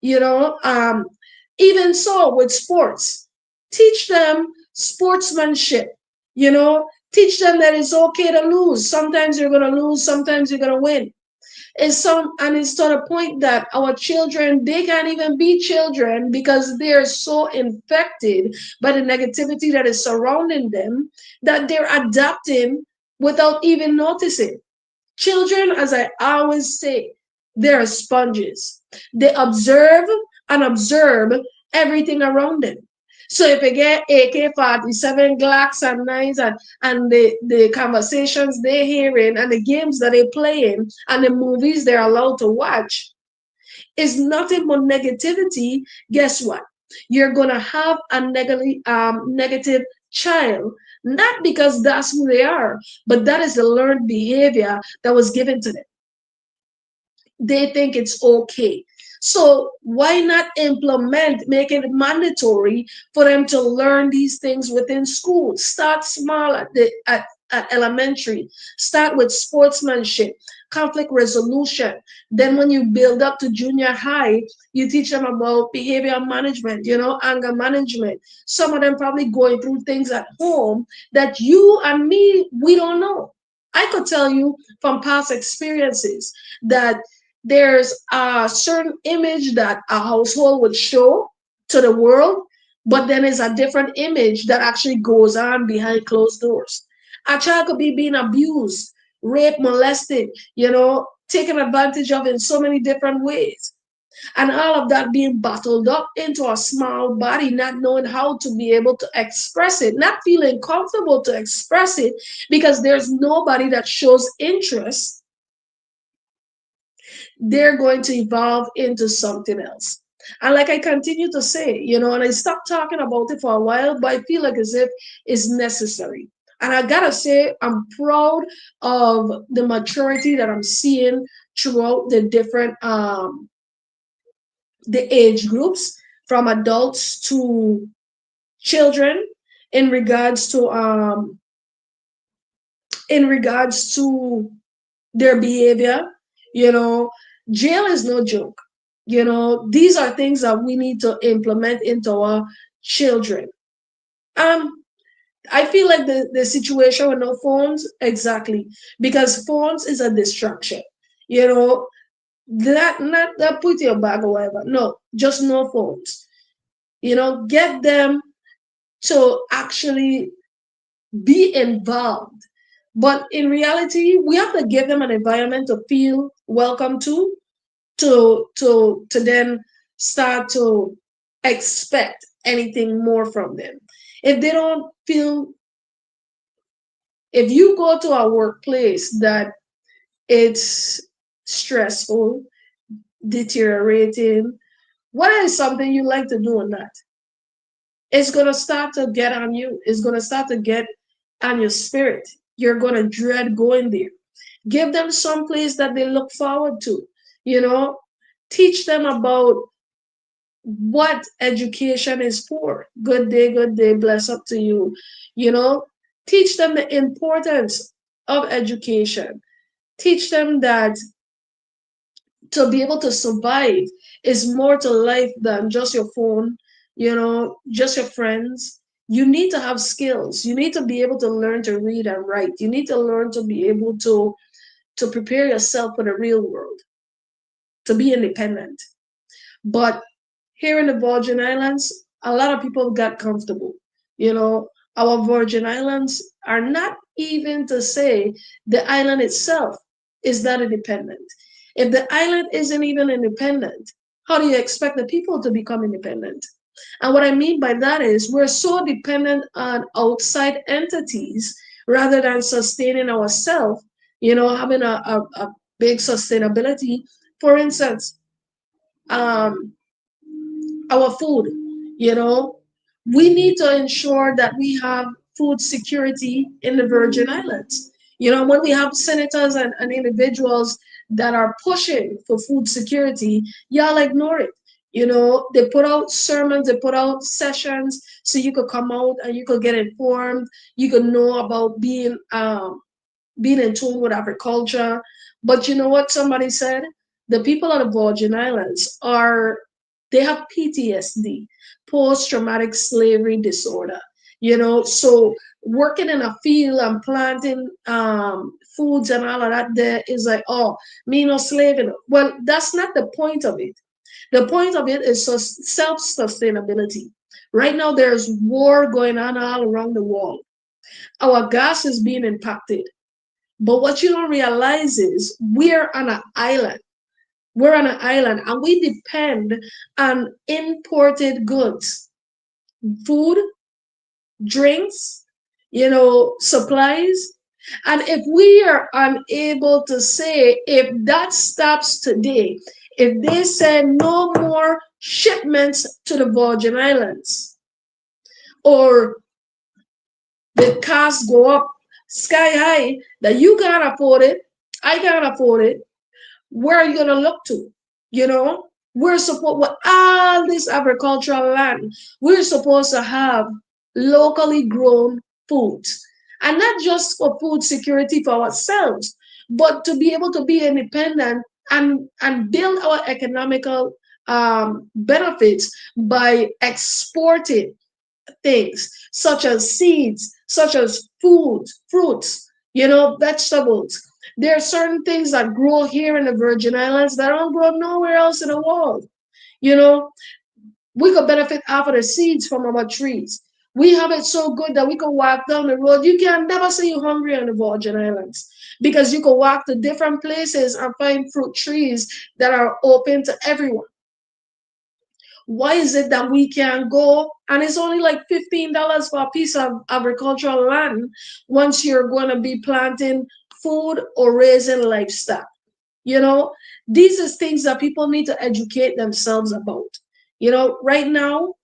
you know um Even so with sports, teach them sportsmanship. Teach them that it's okay to lose. Sometimes you're going to lose, sometimes you're going to win. It's to the point that our children, they can't even be children because they're so infected by the negativity that is surrounding them, that they're adapting without even noticing. Children, as I always say, they're sponges. They observe everything around them. So if you get AK-47, Glocks and knives, and the conversations they're hearing and the games that they're playing and the movies they're allowed to watch is nothing but negativity, guess what? You're gonna have a negative child, not because that's who they are, but that is the learned behavior that was given to them. They think it's okay. So why not make it mandatory for them to learn these things within school? Start small at elementary. Start with sportsmanship, conflict resolution. Then when you build up to junior high, you teach them about behavior management, anger management. Some of them probably going through things at home that you and me, we don't know. I could tell you from past experiences that there's a certain image that a household would show to the world, but then there's a different image that actually goes on behind closed doors. A child could be being abused, raped, molested, taken advantage of in so many different ways. And all of that being bottled up into a small body, not knowing how to be able to express it, not feeling comfortable to express it because there's nobody that shows interest. They're going to evolve into something else. And like I continue to say, and I stopped talking about it for a while, but I feel like as if it's necessary. And I gotta say, I'm proud of the maturity that I'm seeing throughout the age groups, from adults to children, in regards to their behavior. You know, jail is no joke. These are things that we need to implement into our children. Um, I feel like the situation with no phones, exactly, because phones is a distraction. You know, not that put in your bag or whatever. No, just no phones. Get them to actually be involved. But in reality, we have to give them an environment to feel welcome to then start to expect anything more from them. If they don't feel, if you go to a workplace that it's stressful, deteriorating, what is something you like to do in that? It's going to start to get on you. It's going to start to get on your spirit. You're going to dread going there. Give them some place that they look forward to. You know, teach them about what education is for. Good day, bless up to you. You know, teach them the importance of education. Teach them that to be able to survive is more to life than just your phone, just your friends. You need to have skills. You need to be able to learn to read and write. You need to learn to be able to prepare yourself for the real world, to be independent. But here in the Virgin Islands, a lot of people got comfortable. Our Virgin Islands are not even to say the island itself. is that independent? If the island isn't even independent, how do you expect the people to become independent? And what I mean by that is we're so dependent on outside entities rather than sustaining ourselves, having a big sustainability. For instance, um, our food, you know, we need to ensure that we have food security in the Virgin Islands. When we have senators and individuals that are pushing for food security, y'all ignore it. They put out sermons, they put out sessions so you could come out and you could get informed, you could know about being in tune with agriculture. But you know what somebody said? The people of the Virgin Islands they have PTSD, post-traumatic slavery disorder. So working in a field and planting foods and all of that there is like, oh, me no slaving. Well, that's not the point of it. The point of it is self-sustainability. Right now, there's war going on all around the world. Our gas is being impacted. But what you don't realize is we're on an island. We're on an island and we depend on imported goods, food, drinks, supplies. And if we are unable to say, if that stops today, if they say no more shipments to the Virgin Islands, or the costs go up sky high, that you can't afford it, I can't afford it, where are you going to look to? You know, we're supposed, with all this agricultural land, we're supposed to have locally grown foods. And not just for food security for ourselves, but to be able to be independent and build our economical benefits by exporting things such as seeds, such as food, fruits, vegetables. There are certain things that grow here in the Virgin Islands that don't grow nowhere else in the world. You know, we could benefit off of the seeds from our trees. We have it so good that we can walk down the road. You can never say you're hungry on the Virgin Islands because you can walk to different places and find fruit trees that are open to everyone. Why is it that we can go and it's only like $15 for a piece of agricultural land once you're going to be planting food or raising livestock? These are things that people need to educate themselves about. Right now,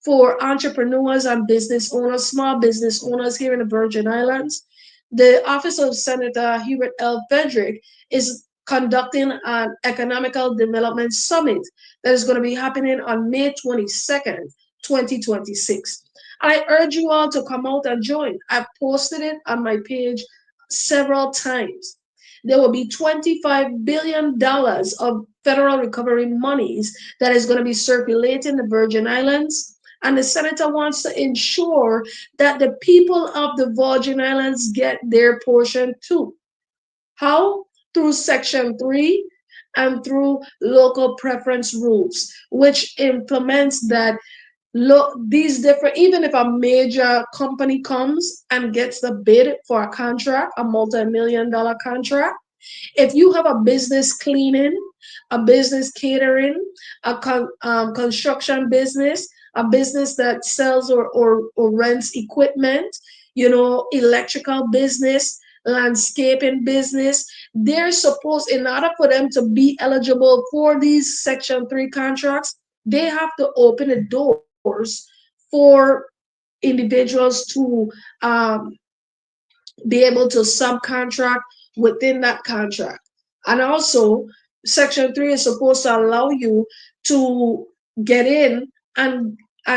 for entrepreneurs and business owners, small business owners here in the Virgin Islands, the Office of Senator Hubert L. Frederick is conducting an economical development summit that is going to be happening on May 22nd, 2026. I urge you all to come out and join. I've posted it on my page several times. There will be $25 billion of federal recovery monies that is going to be circulating the Virgin Islands. And the senator wants to ensure that the people of the Virgin Islands get their portion too. How? Through Section 3 and through local preference rules, which implements that these different, even if a major company comes and gets the bid for a contract, a multi-million-dollar contract, if you have a business cleaning, a business catering, a construction business, a business that sells or rents equipment, electrical business, landscaping business, they're supposed, in order for them to be eligible for these Section 3 contracts, they have to open the doors for individuals to be able to subcontract within that contract. And also, Section 3 is supposed to allow you to get in and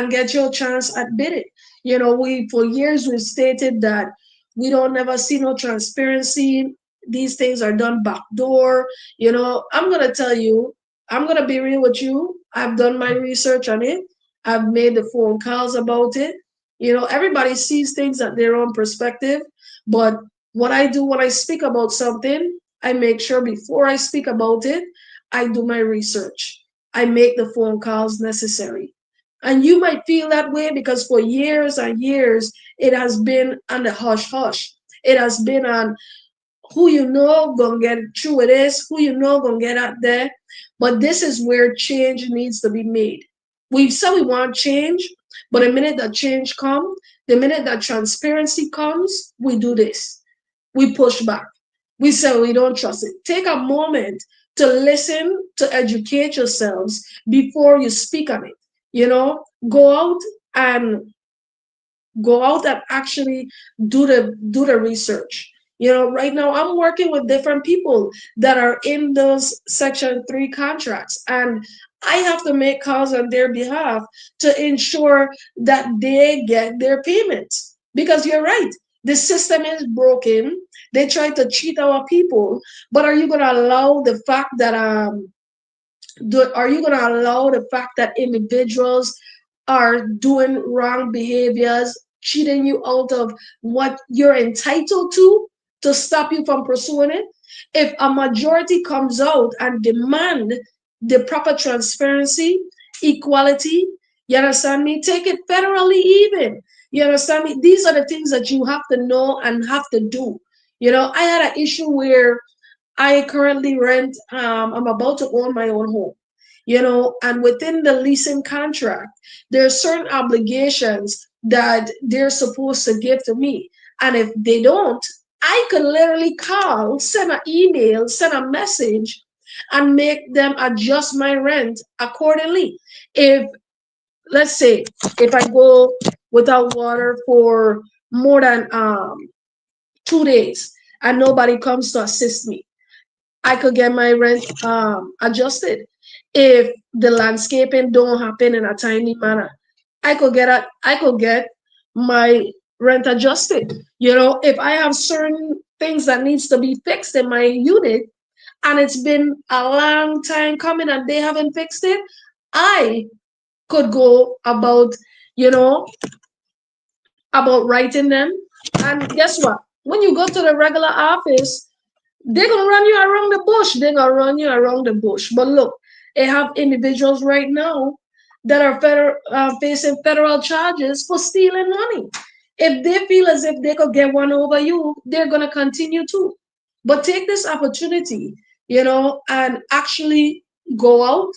get your chance at bidding. We for years we've stated that we don't never see no transparency. These things are done backdoor. I'm gonna tell you, I'm gonna be real with you. I've done my research on it. I've made the phone calls about it. Everybody sees things at their own perspective, but what I do when I speak about something, I make sure before I speak about it, I do my research. I make the phone calls necessary. And you might feel that way because for years and years, it has been on the hush hush. It has been on who you know gonna get through with this, who you know gonna get out there. But this is where change needs to be made. We've said we want change, but the minute that change comes, the minute that transparency comes, we do this. We push back. We say we don't trust it. Take a moment to listen, to educate yourselves before you speak on it. You know, and go out and actually do the research. Right now I'm working with different people that are in those section 3 contracts, and I have to make calls on their behalf to ensure that they get their payments, because you're right, the system is broken. They try to cheat our people, but are you going to allow the fact that are you going to allow the fact that individuals are doing wrong behaviors, cheating you out of what you're entitled to stop you from pursuing it? If a majority comes out and demand the proper transparency, equality, you understand me? Take it federally even. You understand me? These are the things that you have to know and have to do. I had an issue where I currently rent, I'm about to own my own home, and within the leasing contract, there are certain obligations that they're supposed to give to me. And if they don't, I could literally call, send an email, send a message, and make them adjust my rent accordingly. If, let's say, if I go without water for more than 2 days and nobody comes to assist me, I could get my rent adjusted. If the landscaping don't happen in a timely manner, I could get my rent adjusted. If I have certain things that needs to be fixed in my unit and it's been a long time coming and they haven't fixed it, I could go you know, about writing them. And guess what? When you go to the regular office, they're gonna run you around the bush. They're gonna run you around the bush. But look, they have individuals right now that are facing federal charges for stealing money. If they feel as if they could get one over you, they're gonna continue to. But take this opportunity, and actually go out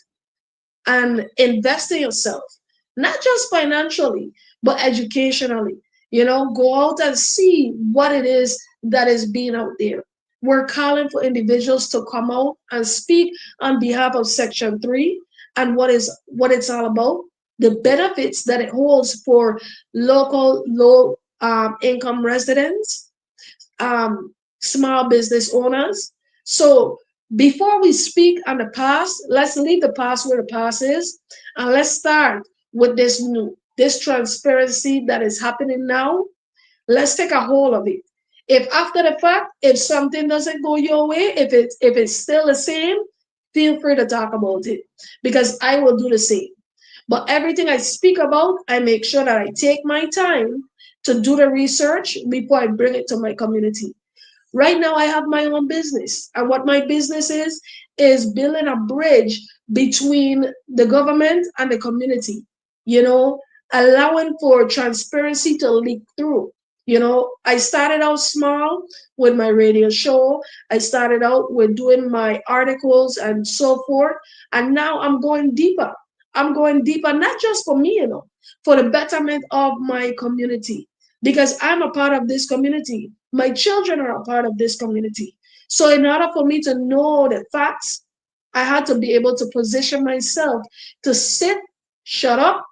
and invest in yourself, not just financially, but educationally. Go out and see what it is that is being out there. We're calling for individuals to come out and speak on behalf of Section 3 and what it's all about, the benefits that it holds for local low income residents, small business owners. So before we speak on the past, let's leave the past where the past is, and let's start with this transparency that is happening now. Let's take a hold of it. If after the fact, if something doesn't go your way, if it's still the same, feel free to talk about it, because I will do the same. But everything I speak about, I make sure that I take my time to do the research before I bring it to my community. Right now, I have my own business, and what my business is building a bridge between the government and the community. You know, allowing for transparency to leak through. I started out small with my radio show. I started out with doing my articles and so forth, and now I'm going deeper. I'm going deeper, not just for me, for the betterment of my community, because I'm a part of this community. My children are a part of this community. So, in order for me to know the facts, I had to be able to position myself to sit, shut up,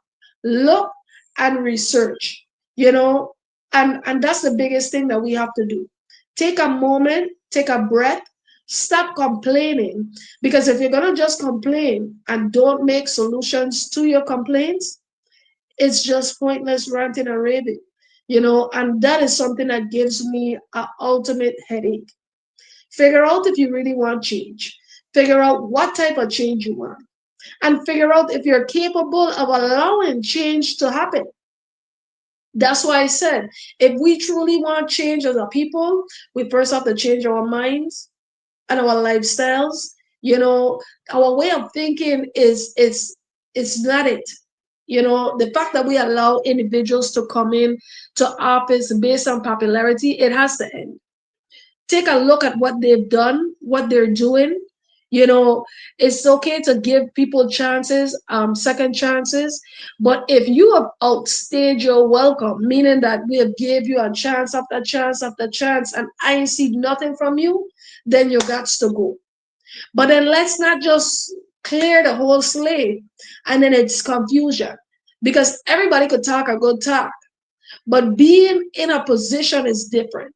look, and research, you know, and that's the biggest thing that we have to do. Take a moment, take a breath, stop complaining, because if you're going to just complain and don't make solutions to your complaints, it's just pointless ranting and raving, and that is something that gives me an ultimate headache. Figure out if you really want change. Figure out what type of change you want. And figure out if you're capable of allowing change to happen. That's why I said, if we truly want change as a people, we first have to change our minds and our lifestyles. Our way of thinking is it's not it. The fact that we allow individuals to come in to office based on popularity, it has to end. Take a look at what they've done, what they're doing. You know, it's okay to give people chances, second chances. But if you have outstayed your welcome, meaning that we have gave you a chance after chance after chance, and I ain't see nothing from you, then you got to go. But then let's not just clear the whole slate and then it's confusion. Because everybody could talk a good talk, but being in a position is different.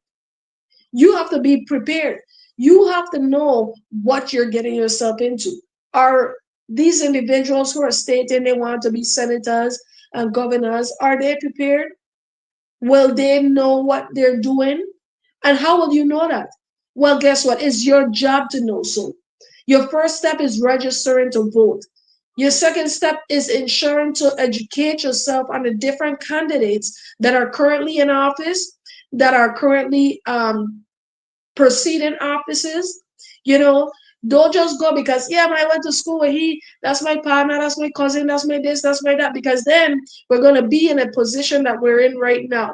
You have to be prepared. You have to know what you're getting yourself into. Are these individuals who are stating they want to be senators and governors, are they prepared? Will they know what they're doing? And how will you know that? Well, guess what? It's your job to know so. Your first step is registering to vote. Your second step is ensuring to educate yourself on the different candidates that are currently in office, that are currently proceeding offices. You know, don't just go because yeah, I went to school with he, that's my partner, that's my cousin, that's my this, that's my that, because then we're gonna be in a position that we're in right now.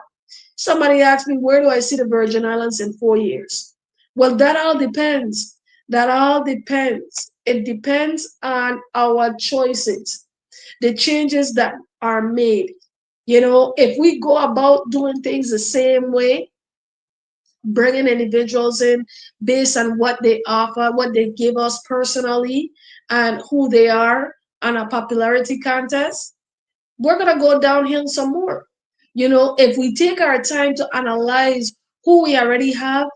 Somebody asked me, where do I see the Virgin Islands in 4 years? Well, that all depends. That all depends. It depends on our choices, the changes that are made. You know, if we go about doing things the same way, bringing individuals in based on what they offer, what they give us personally, and who they are on a popularity contest, we're going to go downhill some more. You know, if we take our time to analyze who we already have,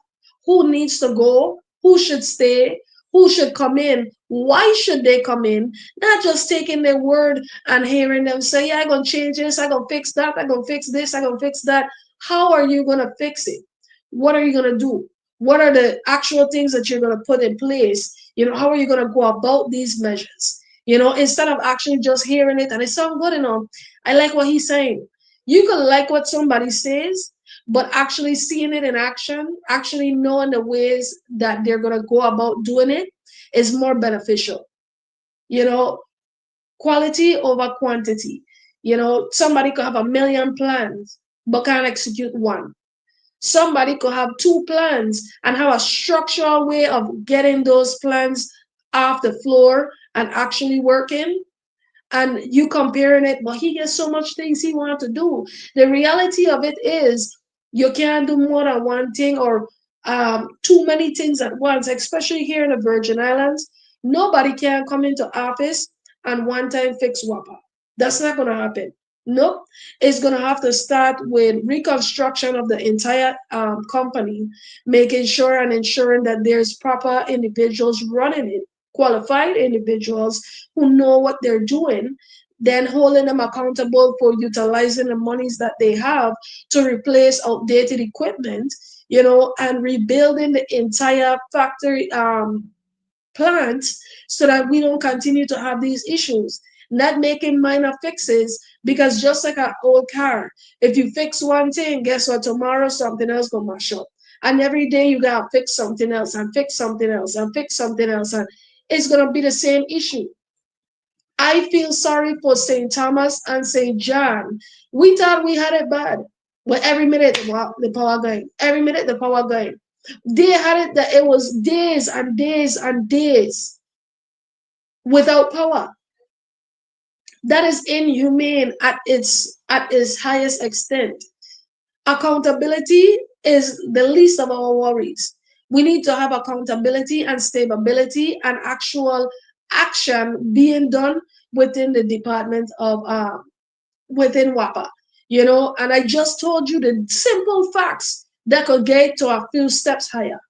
who needs to go, who should stay, who should come in, why should they come in, not just taking their word and hearing them say, yeah, I'm going to change this, I'm going to fix that, I'm going to fix this, I'm going to fix that. How are you going to fix it? What are you going to do? What are the actual things that you're going to put in place? You know, how are you going to go about these measures? You know, instead of actually just hearing it and it sounds good enough. I like what he's saying. You can like what somebody says, but actually seeing it in action, actually knowing the ways that they're going to go about doing it is more beneficial. You know, quality over quantity. You know, somebody could have a million plans, but can't execute one. Somebody could have two plans and have a structural way of getting those plans off the floor and actually working, and you comparing it, but he gets so much things he wants to do. The reality of it is you can't do more than one thing or too many things at once, especially here in the Virgin Islands. Nobody can come into office and one time fix WAPA. That's not going to happen. Nope. It's going to have to start with reconstruction of the entire company, making sure and ensuring that there's proper individuals running it, qualified individuals who know what they're doing, then holding them accountable for utilizing the monies that they have to replace outdated equipment, you know, and rebuilding the entire factory plant so that we don't continue to have these issues. Not making minor fixes, because just like an old car, if you fix one thing, guess what? Tomorrow something else gonna mash up. And every day you gotta fix something else and fix something else and fix something else, and it's gonna be the same issue. I feel sorry for St. Thomas and St. John. We thought we had it bad. But every minute the power going. Every minute the power going. They had it that it was days and days and days without power. That is inhumane at its highest extent. Accountability is the least of our worries. We need to have accountability and stability and actual action being done within the department of within WAPA. You know, and I just told you the simple facts that could get to a few steps higher.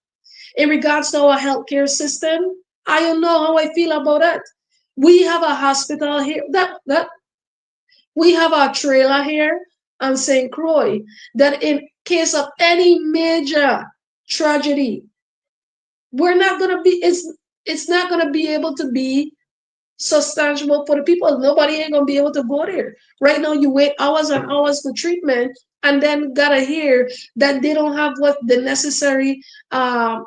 In regards to our healthcare system, I don't know how I feel about it. We have a hospital here that we have our trailer here on St. Croix that in case of any major tragedy, we're not gonna be it's not gonna be able to be substantial for the people. Nobody ain't gonna be able to go there. Right now you wait hours and hours for treatment and then gotta hear that they don't have what the necessary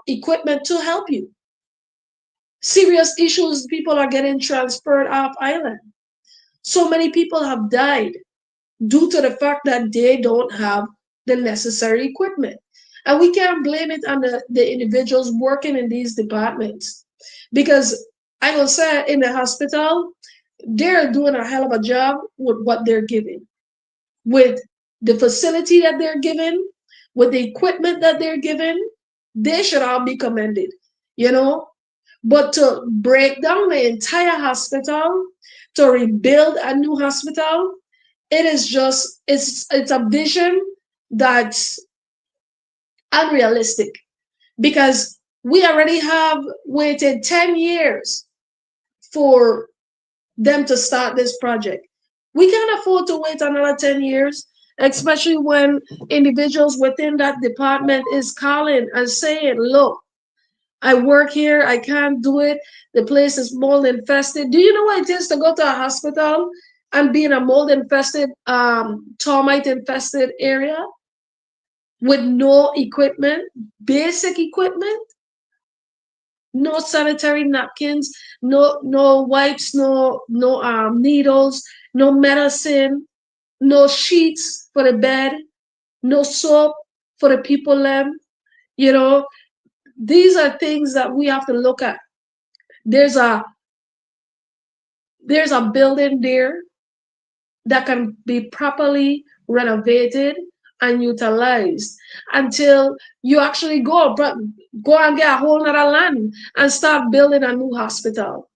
equipment to help you. Serious issues, people are getting transferred off island. So many people have died due to the fact that they don't have the necessary equipment. And we can't blame it on the individuals working in these departments. Because I will say in the hospital, they're doing a hell of a job with what they're giving, with the facility that they're given, with the equipment that they're given. They should all be commended, you know. But to break down the entire hospital, to rebuild a new hospital, it is just it's a vision that's unrealistic, because we already have waited 10 years for them to start this project. We can't afford to wait another 10 years, especially when individuals within that department is calling and saying, look, I work here, I can't do it, the place is mold infested. Do you know what it is to go to a hospital and be in a mold infested, termite infested area with no equipment, basic equipment, no sanitary napkins, no wipes, no needles, no medicine, no sheets for the bed, no soap for the people them. You know, these are things that we have to look at. There's a there's a building there that can be properly renovated and utilized until you actually go and get a whole nother land and start building a new hospital.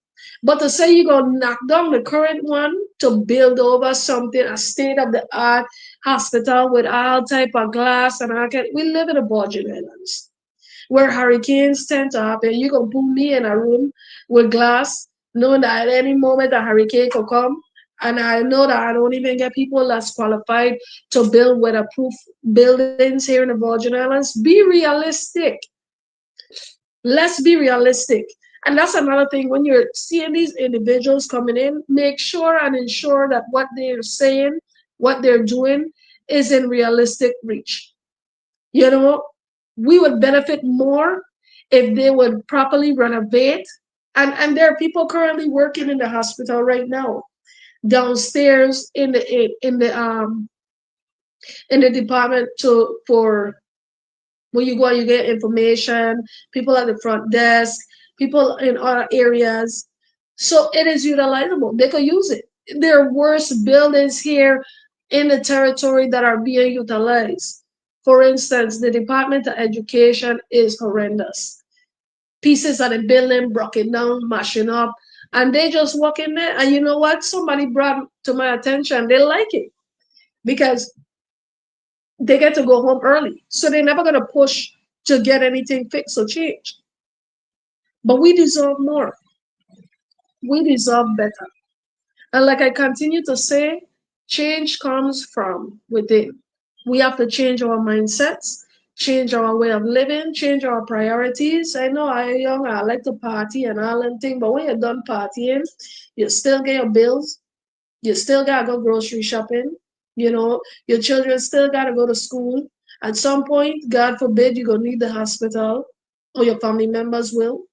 But to say you're gonna knock down the current one to build over something, a state of the art hospital with all type of glass and all we live in the Virgin Islands where hurricanes tend to happen. You can put me in a room with glass, knowing that at any moment a hurricane could come. And I know that I don't even get people that's qualified to build weatherproof buildings here in the Virgin Islands. Be realistic. Let's be realistic. And that's another thing when you're seeing these individuals coming in, make sure and ensure that what they're saying, what they're doing is in realistic reach. You know, we would benefit more if they would properly renovate. And there are people currently working in the hospital right now, downstairs in the department to for when you go and you get information, people at the front desk, people in other areas. So it is utilizable. They could use it. There are worse buildings here in the territory that are being utilized. For instance, the Department of Education is horrendous. Pieces of the building broken down, mashing up, and they just walk in there. And you know what? Somebody brought to my attention, they like it because they get to go home early. So they're never going to push to get anything fixed or changed. But we deserve more. We deserve better. And like I continue to say, change comes from within. We have to change our mindsets, change our way of living, change our priorities. I know I young, I like to party and all them thing, but when you're done partying, you still get your bills, you still gotta go grocery shopping, you know, your children still gotta go to school. At some point, God forbid, you're gonna need the hospital, or your family members will.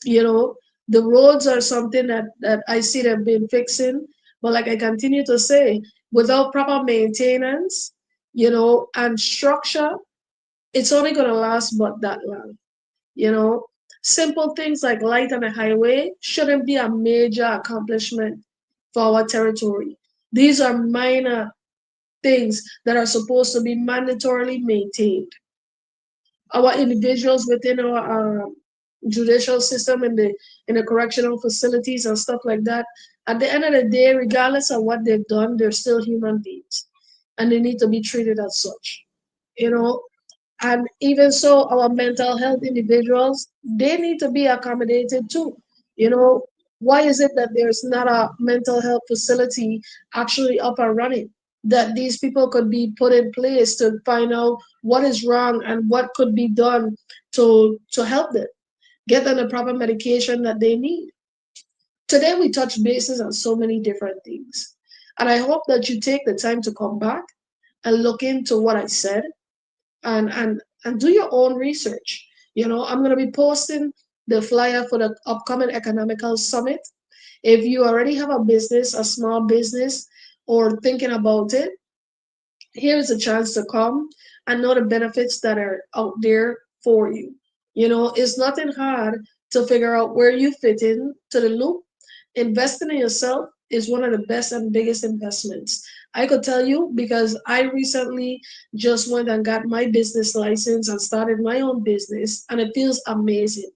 You know, the roads are something that I see they've been fixing, but like I continue to say, without proper maintenance, you know, and structure, it's only gonna last but that long. You know, simple things like light on the highway shouldn't be a major accomplishment for our territory. These are minor things that are supposed to be mandatorily maintained. Our individuals within our judicial system and the correctional facilities and stuff like that. At the end of the day, regardless of what they've done, they're still human beings, and they need to be treated as such. You know, and even so, our mental health individuals, they need to be accommodated too. You know, why is it that there's not a mental health facility actually up and running? That these people could be put in place to find out what is wrong and what could be done to help them get them the proper medication that they need. Today we touch bases on so many different things. And I hope that you take the time to come back and look into what I said and do your own research. You know, I'm going to be posting the flyer for the upcoming economical summit. If you already have a business, a small business, or thinking about it, Here's a chance to come and know the benefits that are out there for you. It's nothing hard to figure out where you fit in to the loop. Investing in yourself is one of the best and biggest investments. I could tell you because I recently just went and got my business license and started my own business, and it feels amazing.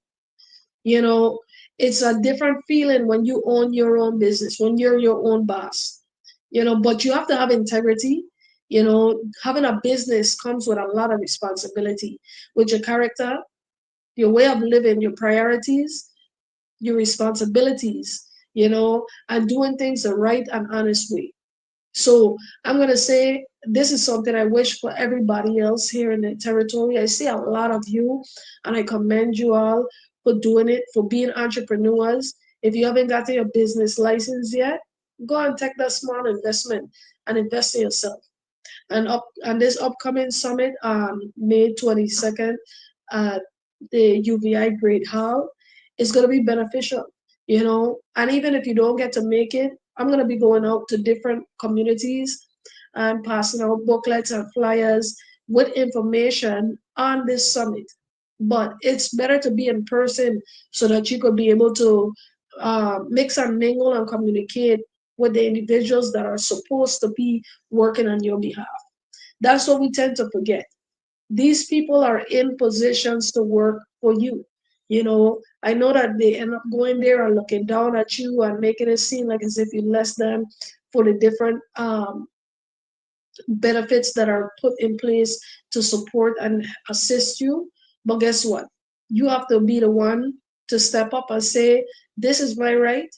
You know, it's a different feeling when you own your own business, when you're your own boss. But you have to have integrity. Having a business comes with a lot of responsibility with your character, your way of living, your priorities, your responsibilities, and doing things the right and honest way. So I'm going to say this is something I wish for everybody else here in the territory. I see a lot of you, and I commend you all for doing it, for being entrepreneurs. If you haven't gotten your business license yet, go and take that small investment and invest in yourself. And this upcoming summit on May 22nd at the UVI Great Hall is going to be beneficial, and even if you don't get to make it, I'm going to be going out to different communities and passing out booklets and flyers with information on this summit. But it's better to be in person so that you could be able to mix and mingle and communicate with the individuals that are supposed to be working on your behalf. That's what we tend to forget. These people are in positions to work for you. I know that they end up going there and looking down at you and making it seem like as if you less them for the different benefits that are put in place to support and assist you. But guess what? You have to be the one to step up and say, this is my right.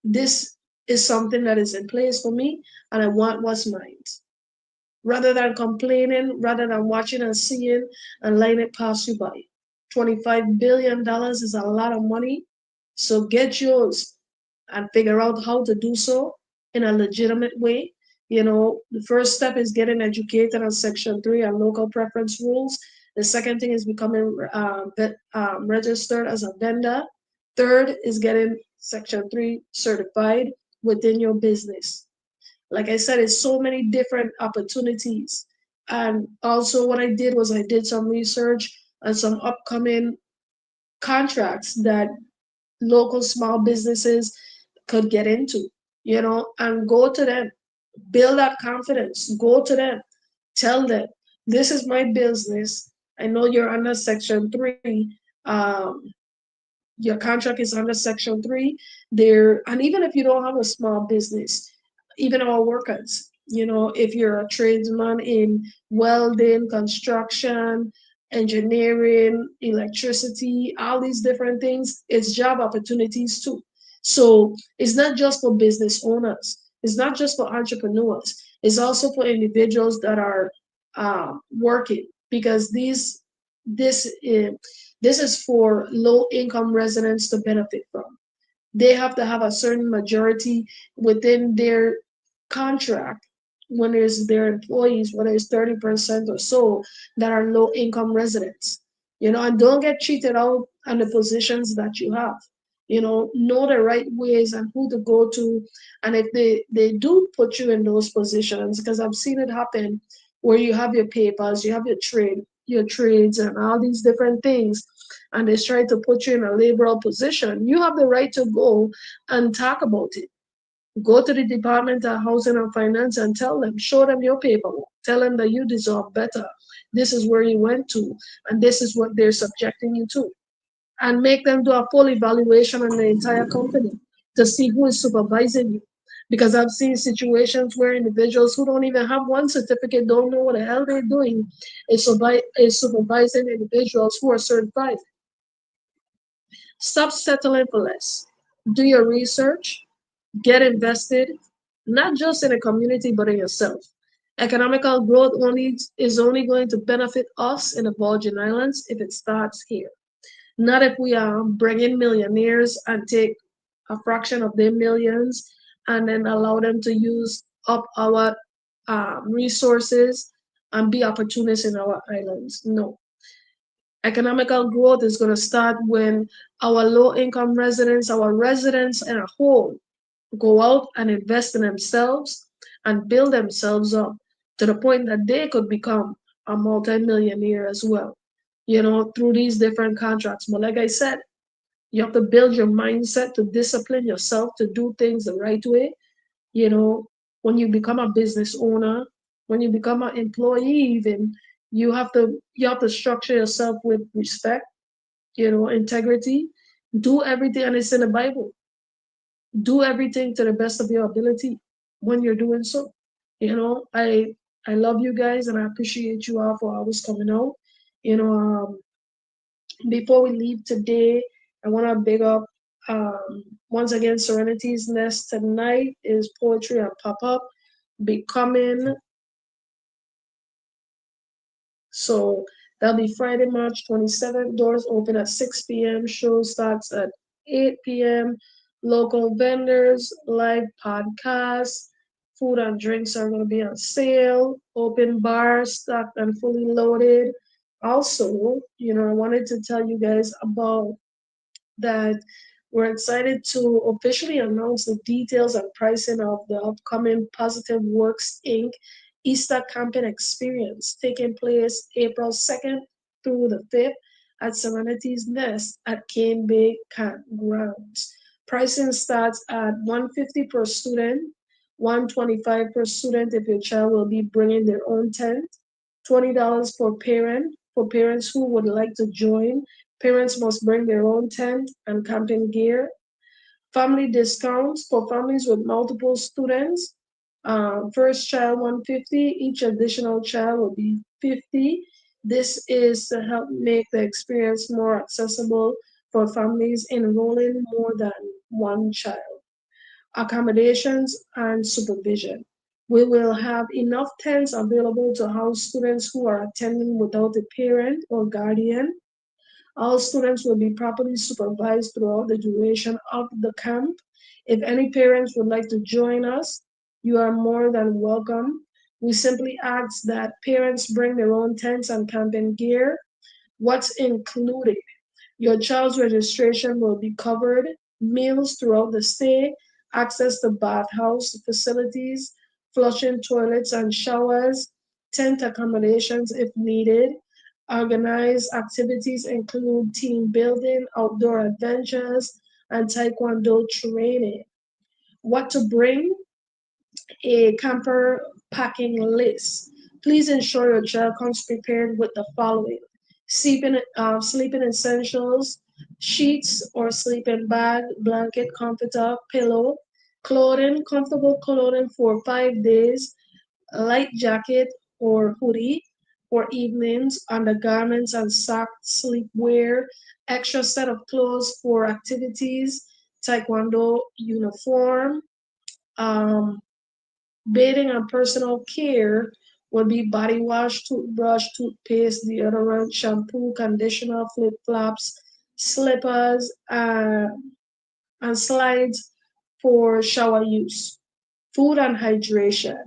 This is something that is in place for me, and I want what's mine, rather than complaining, rather than watching and seeing and letting it pass you by. $25 billion is a lot of money. So get yours and figure out how to do so in a legitimate way. The first step is getting educated on Section 3 and local preference rules. The second thing is becoming registered as a vendor. Third is getting Section 3 certified within your business. Like I said, it's so many different opportunities. And also, what I did was I did some research on some upcoming contracts that local small businesses could get into, and go to them, build that confidence, go to them, tell them, this is my business. I know you're under Section 3. Um, your contract is under Section 3 there. And even if you don't have a small business, even our workers, if you're a tradesman in welding, construction, engineering, electricity, all these different things, it's job opportunities too. So it's not just for business owners, it's not just for entrepreneurs, it's also for individuals that are working, because this is this is for low income residents to benefit from. They have to have a certain majority within their contract when it's their employees, whether it's 30% or so, that are low income residents. And don't get cheated out on the positions that you have. Know the right ways and who to go to. And if they do put you in those positions, because I've seen it happen where you have your papers, you have your trades and all these different things, and they try to put you in a liberal position, you have the right to go and talk about it. Go to the Department of Housing and Finance and tell them, show them your paperwork, tell them that you deserve better. This is where you went to, and this is what they're subjecting you to. And make them do a full evaluation on the entire company to see who is supervising you. Because I've seen situations where individuals who don't even have one certificate, don't know what the hell they're doing, is supervising individuals who are certified. Stop settling for less. Do your research, get invested, not just in a community, but in yourself. Economical growth is only going to benefit us in the Virgin Islands if it starts here. Not if we are bringing millionaires and take a fraction of their millions and then allow them to use up our resources and be opportunists in our islands. No. Economical growth is going to start when our low income residents, our residents as a whole, go out and invest in themselves and build themselves up to the point that they could become a multimillionaire as well, through these different contracts. But like I said, you have to build your mindset to discipline yourself to do things the right way. You know, when you become a business owner, when you become an employee, even you have to structure yourself with respect, integrity. Do everything, and it's in the Bible. Do everything to the best of your ability when you're doing so. I love you guys and I appreciate you all for always coming out. You know, before we leave today, I want to big up once again Serenity's Nest tonight is poetry and pop up becoming. So that'll be Friday, March 27th. Doors open at 6 p.m. Show starts at 8 p.m. Local vendors, live podcasts, food and drinks are going to be on sale. Open bar, stocked and fully loaded. Also, I wanted to tell you guys about that we're excited to officially announce the details and pricing of the upcoming Positive Works Inc. Easter Camping Experience taking place April 2nd through the 5th at Serenity's Nest at Cane Bay Campgrounds. Pricing starts at $150 per student, $125 per student if your child will be bringing their own tent, $20 per parent for parents who would like to join. Parents must bring their own tent and camping gear. Family discounts for families with multiple students. First child 150, each additional child will be 50. This is to help make the experience more accessible for families enrolling more than one child. Accommodations and supervision. We will have enough tents available to house students who are attending without a parent or guardian. All students will be properly supervised throughout the duration of the camp. If any parents would like to join us, you are more than welcome. We simply ask that parents bring their own tents and camping gear. What's included? Your child's registration will be covered, meals throughout the stay, access to bathhouse facilities, flushing toilets and showers, tent accommodations if needed. Organized activities include team building, outdoor adventures, and taekwondo training. What to bring? A camper packing list. Please ensure your child comes prepared with the following: sleeping essentials, sheets or sleeping bag, blanket, comforter, pillow, clothing, comfortable clothing for 5 days, a light jacket or hoodie for evenings, undergarments and soft sleepwear, extra set of clothes for activities, taekwondo uniform, um, bathing and personal care would be body wash, toothbrush, toothpaste, deodorant, shampoo, conditioner, flip flops, slippers, and slides for shower use. Food and hydration.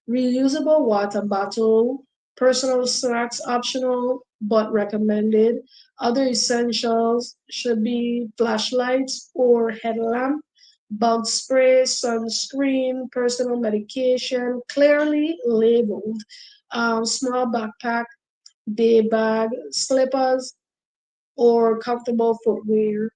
Reusable water bottle, personal snacks optional but recommended. Other essentials should be flashlights or headlamp, bug spray, sunscreen, personal medication, clearly labeled, small backpack, day bag, slippers, or comfortable footwear.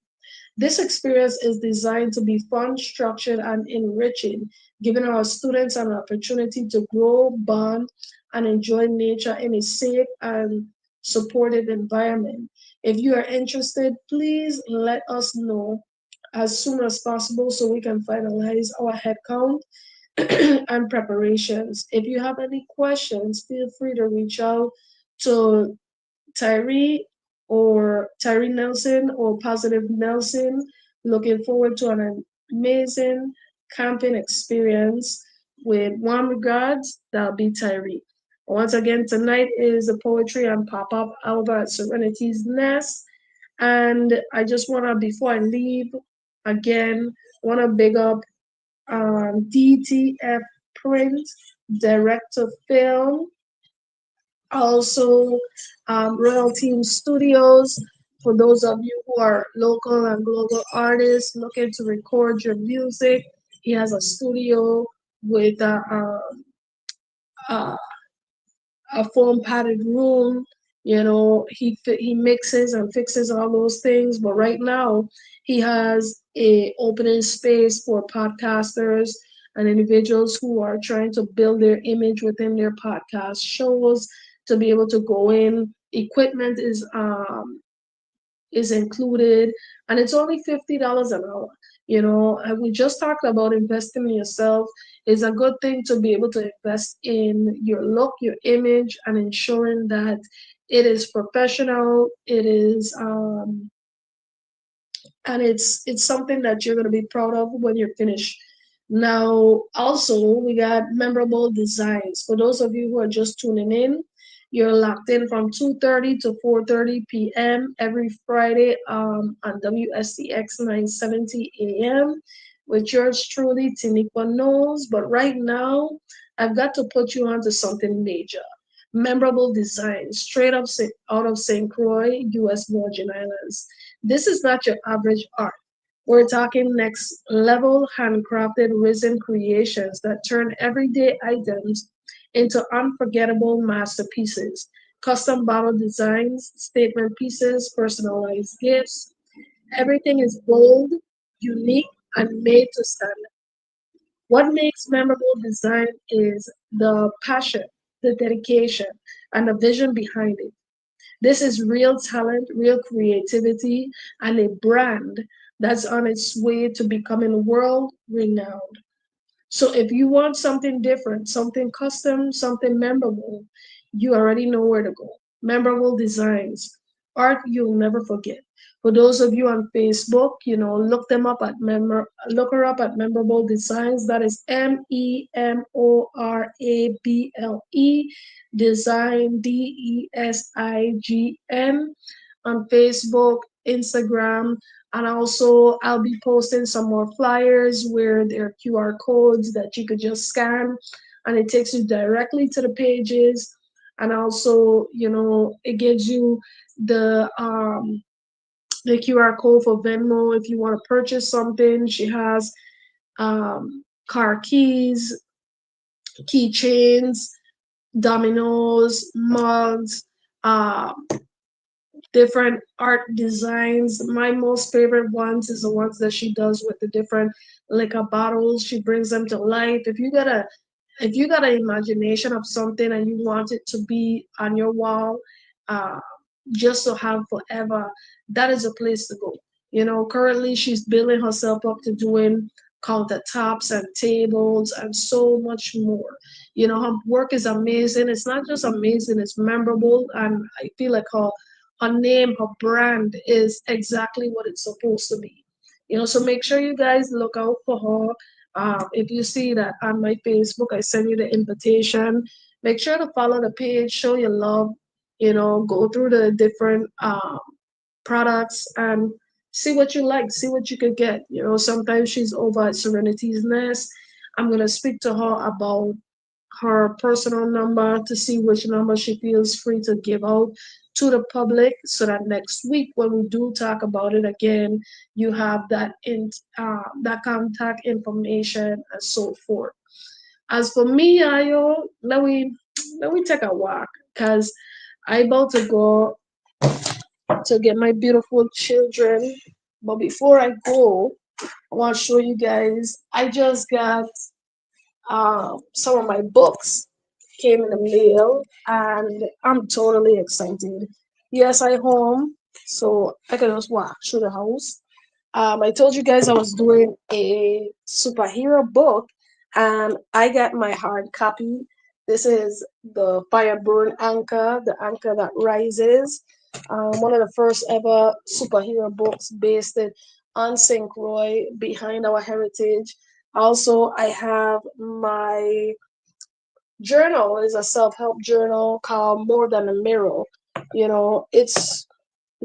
This experience is designed to be fun, structured, and enriching, giving our students an opportunity to grow, bond, and enjoy nature in a safe and supportive environment. If you are interested, please let us know as soon as possible so we can finalize our headcount and preparations. If you have any questions, feel free to reach out to Tyree Tyree Nelson or Positive Nelson. Looking forward to an amazing camping experience. With warm regards, that'll be Tyree. Once again, tonight is the poetry and pop up over at Serenity's Nest. And I just want to, before I leave, again, want to big up DTF Print, Director Film, also Royal Team Studios. For those of you who are local and global artists looking to record your music, he has a studio with a foam padded room. He mixes and fixes all those things. But right now, he has a opening space for podcasters and individuals who are trying to build their image within their podcast shows to be able to go in. Equipment is included, and it's only $50 an hour. And we just talked about investing in yourself. Is a good thing to be able to invest in your look, your image, and ensuring that it is professional. It is and it's something that you're going to be proud of when you're finished. Now, also, we got memorable designs. For those of you who are just tuning in, you're locked in from 2:30 to 4:30 p.m. every Friday on WSCX 970 a.m. with yours truly, Tiniqua Knowles. But right now, I've got to put you onto something major. Memorable designs, straight up out of St. Croix, U.S. Virgin Islands. This is not your average art. We're talking next level handcrafted resin creations that turn everyday items into unforgettable masterpieces. Custom bottle designs, statement pieces, personalized gifts. Everything is bold, unique, and made to stand. What makes memorable design is the passion, the dedication, and the vision behind it. This is real talent, real creativity, and a brand that's on its way to becoming world renowned. So if you want something different, something custom, something memorable, you already know where to go. Memorable designs, art you'll never forget. For those of you on Facebook, look them up at look her up at Memorable Designs. That is Memorable Design Design on Facebook, Instagram, and also, I'll be posting some more flyers where there are QR codes that you could just scan and it takes you directly to the pages. And also, it gives you the um, the QR code for Venmo if you want to purchase something. She has car keys, keychains, dominoes, mugs, uh, different art designs. My most favorite ones is the ones that she does with the different liquor bottles. She brings them to life. If you got an imagination of something and you want it to be on your wall, uh, just to have forever, that is a place to go. Currently she's building herself up to doing countertops and tables and so much more. Her work is amazing. It's not just amazing, it's memorable, and I feel like her name, her brand is exactly what it's supposed to be. So make sure you guys look out for her. If you see that on my Facebook, I send you the invitation. Make sure to follow the page, show your love, go through the different products and see what you like, see what you could get. Sometimes she's over at Serenity's Nest. I'm going to speak to her about her personal number to see which number she feels free to give out to the public so that next week when we do talk about it again, you have that contact information and so forth. As for me, Ayo, let me take a walk because I about to go to get my beautiful children. But before I go, I want to show you guys. I just got some of my books came in the mail, and I'm totally excited. Yes, I home, so I can just walk through the house. I told you guys I was doing a superhero book, and I got my hard copy. This is the Fireburn Anchor, the anchor that rises. One of the first ever superhero books based on St. Croix, behind our heritage. Also, I have my journal. It's a self-help journal called More Than a Mirror. It's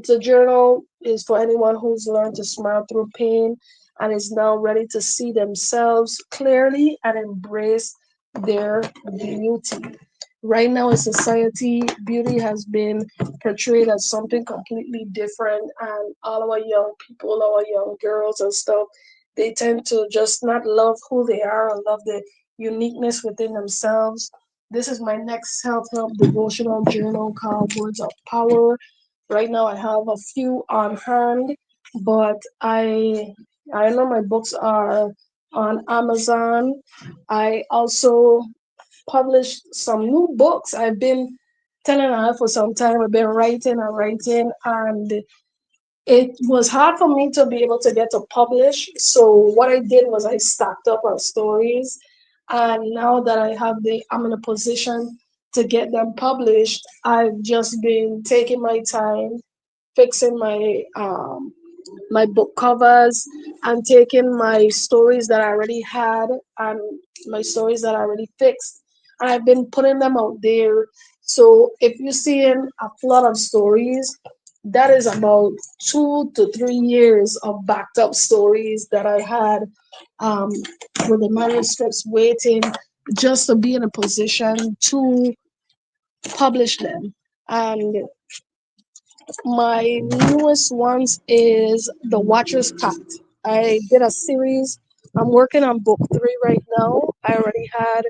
a journal is for anyone who's learned to smile through pain and is now ready to see themselves clearly and embrace their beauty. Right now in society, beauty has been portrayed as something completely different, and all our young people, our young girls and stuff, they tend to just not love who they are or love the uniqueness within themselves. This is my next self-help devotional journal called Words of Power. Right now I have a few on hand, but I know my books are on Amazon. I also published some new books. I've been telling her for some time. I've been writing and writing, and it was hard for me to be able to get to publish. So what I did was I stacked up our stories, and now that I'm in a position to get them published. I've just been taking my time fixing my book covers and taking my stories that I already had and my stories that I already fixed. And I've been putting them out there. So if you're seeing a flood of stories, that is about 2 to 3 years of backed up stories that I had um, with the manuscripts waiting just to be in a position to publish them. And my newest ones is The Watcher's Pact. I did a series. I'm working on book three right now. I already had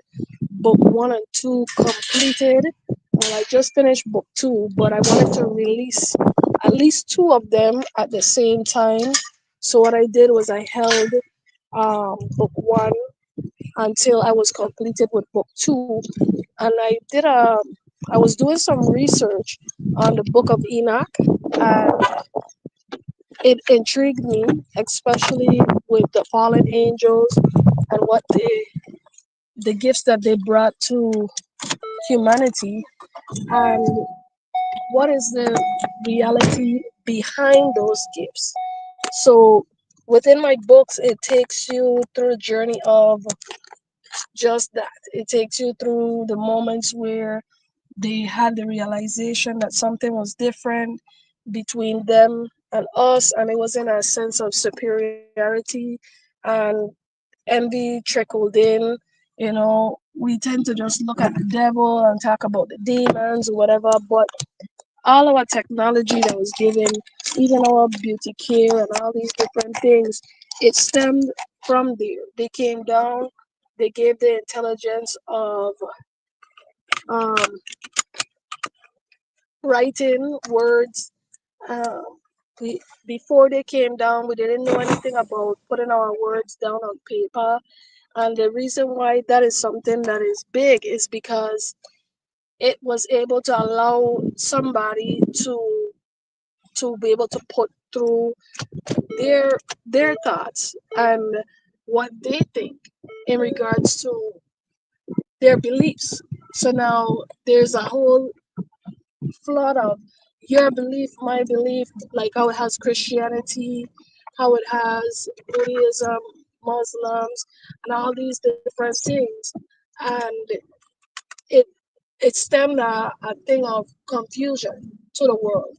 book one and two completed. Well, I just finished book two, but I wanted to release at least two of them at the same time. So what I did was I held book one until I was completed with book two, and I was doing some research on the book of Enoch, and it intrigued me, especially with the fallen angels and what the gifts that they brought to humanity, and what is the reality behind those gifts. So within my books, it takes you through a journey of just that. It takes you through the moments where they had the realization that something was different between them and us, and it wasn't a sense of superiority, and envy trickled in. We tend to just look at the devil and talk about the demons or whatever, but all our technology that was given, even our beauty care and all these different things, it stemmed from there. They came down, they gave the intelligence of um, writing words. Um, Before they came down, we didn't know anything about putting our words down on paper. And the reason why that is something that is big is because it was able to allow somebody to be able to put through their thoughts and what they think in regards to their beliefs. So now there's a whole flood of your belief, my belief, like how it has Christianity, how it has Buddhism, Muslims, and all these different things. And it it stemmed a thing of confusion to the world.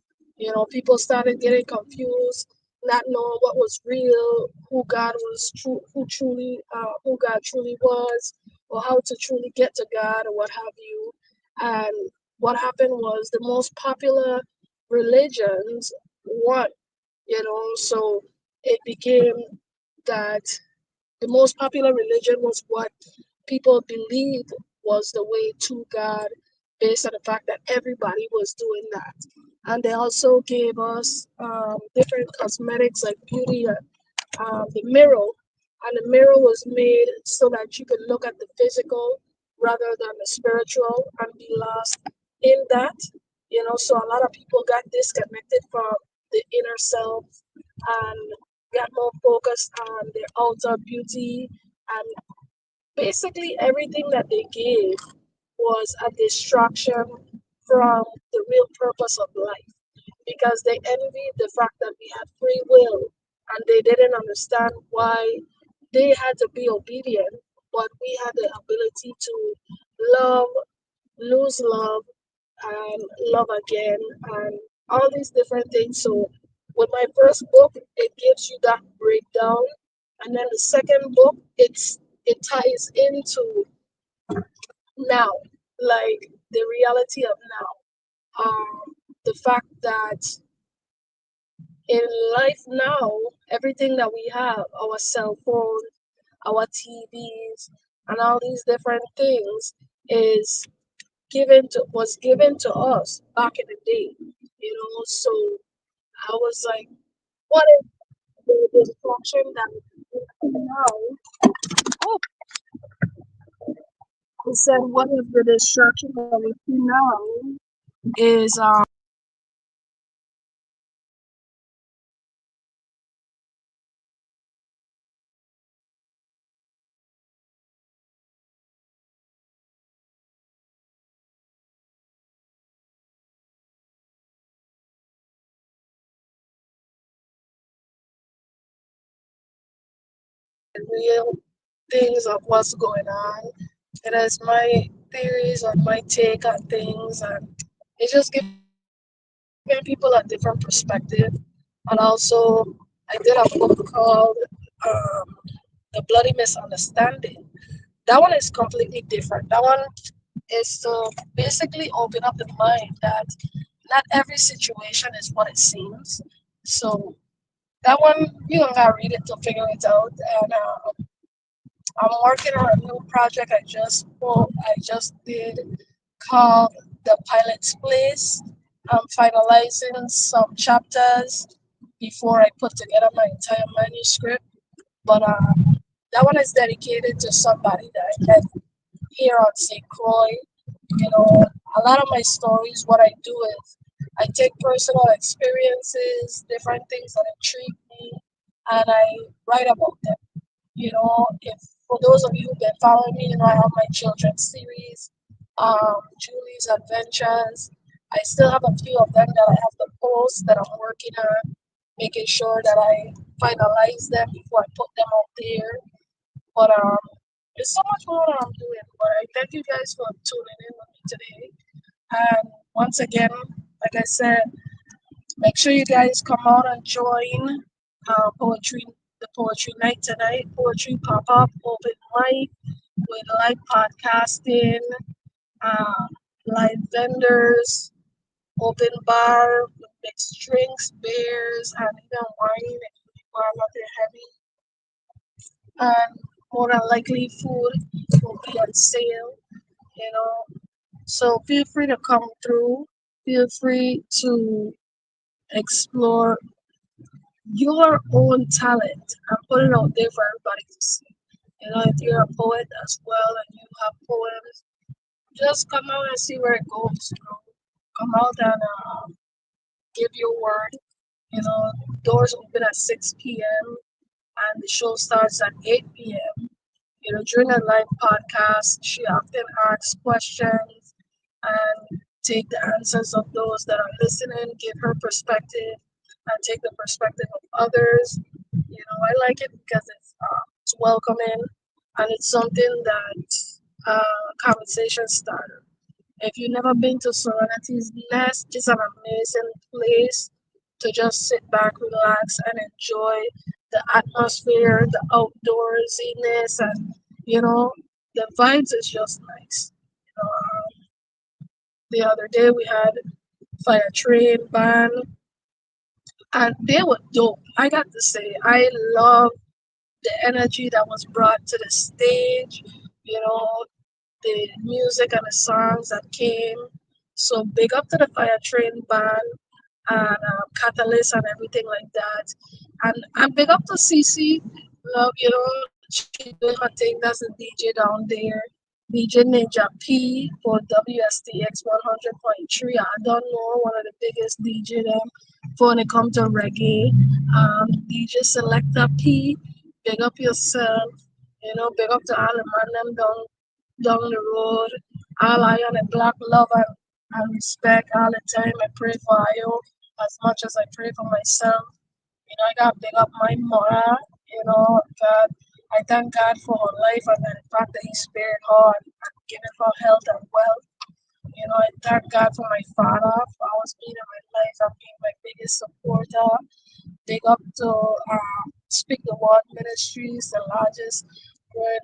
People started getting confused, not knowing what was real, who God was true, who God truly was, or how to truly get to God, or what have you. And what happened was the most popular religions won. So it became that the most popular religion was what people believed was the way to God, based on the fact that everybody was doing that. And they also gave us different cosmetics like beauty, the mirror. And the mirror was made so that you could look at the physical rather than the spiritual and be lost in that. So a lot of people got disconnected from the inner self and got more focused on their outer beauty, and basically everything that they gave was a distraction from the real purpose of life, because they envied the fact that we had free will, and they didn't understand why they had to be obedient, but we had the ability to love, lose love, and love again, and all these different things. So with my first book, it gives you that breakdown, and then the second book, it ties into now, like the reality of now. The fact that in life now, everything that we have, our cell phone, our TVs, and all these different things, is given to us back in the day. So I was like, what if the destruction that we see now? Oh, he said, what if the destruction that we see now is real things of what's going on. It is my theories or my take on things, and it's just giving people a different perspective. And also, I did a book called um, The Bloody Misunderstanding. That one is completely different. That one is to basically open up the mind that not every situation is what it seems. So that one, you don't gotta read it to figure it out. And I'm working on a new project I just did called The Pilot's Place. I'm finalizing some chapters before I put together my entire manuscript. But that one is dedicated to somebody that I met here on St. Croix. A lot of my stories, what I do is I take personal experiences, different things that intrigue me, and I write about them. If for those of you who've been following me, I have my children's series, Julie's Adventures. I still have a few of them that I have to post that I'm working on, making sure that I finalize them before I put them out there. But there's so much more that I'm doing. But I thank you guys for tuning in with me today. And once again, like I said, make sure you guys come out and join poetry the poetry night tonight. Poetry pop up, open mic with live podcasting, uh, live vendors, open bar with mixed drinks, beers, and even wine if you are nothing heavy. And more than likely, food will be on sale. You know, so feel free to come through. Feel free to explore your own talent and put it out there for everybody to see. If you're a poet as well and you have poems, just come out and see where it goes. Come out and give your word. Doors open at 6 p.m. and the show starts at 8 p.m. During the live podcast, she often asks questions and take the answers of those that are listening, give her perspective, and take the perspective of others. I like it because it's welcoming and it's something that conversation starter. If you've never been to Serenity's Nest, it's an amazing place to just sit back, relax, and enjoy the atmosphere, the outdoorsiness, and the vibes is just nice. The other day we had Fire Train band, and they were dope. I got to say, I love the energy that was brought to the stage. You know, the music and the songs that came. So big up to the Fire Train band and Catalyst and everything like that. And big up to CC. Love, she doing her thing. That's the DJ down there. DJ Ninja P for WSTX 100.3. I don't know, one of the biggest DJ them for when it comes to reggae. DJ Selector P, big up yourself. Big up to all the man them down the road. All I on the black love and respect all the time. I pray for you as much as I pray for myself. I got big up my mother. God, I thank God for her life and the fact that He spared her and given her health and wealth. I thank God for my father for always being in my life and being my biggest supporter. Big up to Speak the Word Ministries, the largest word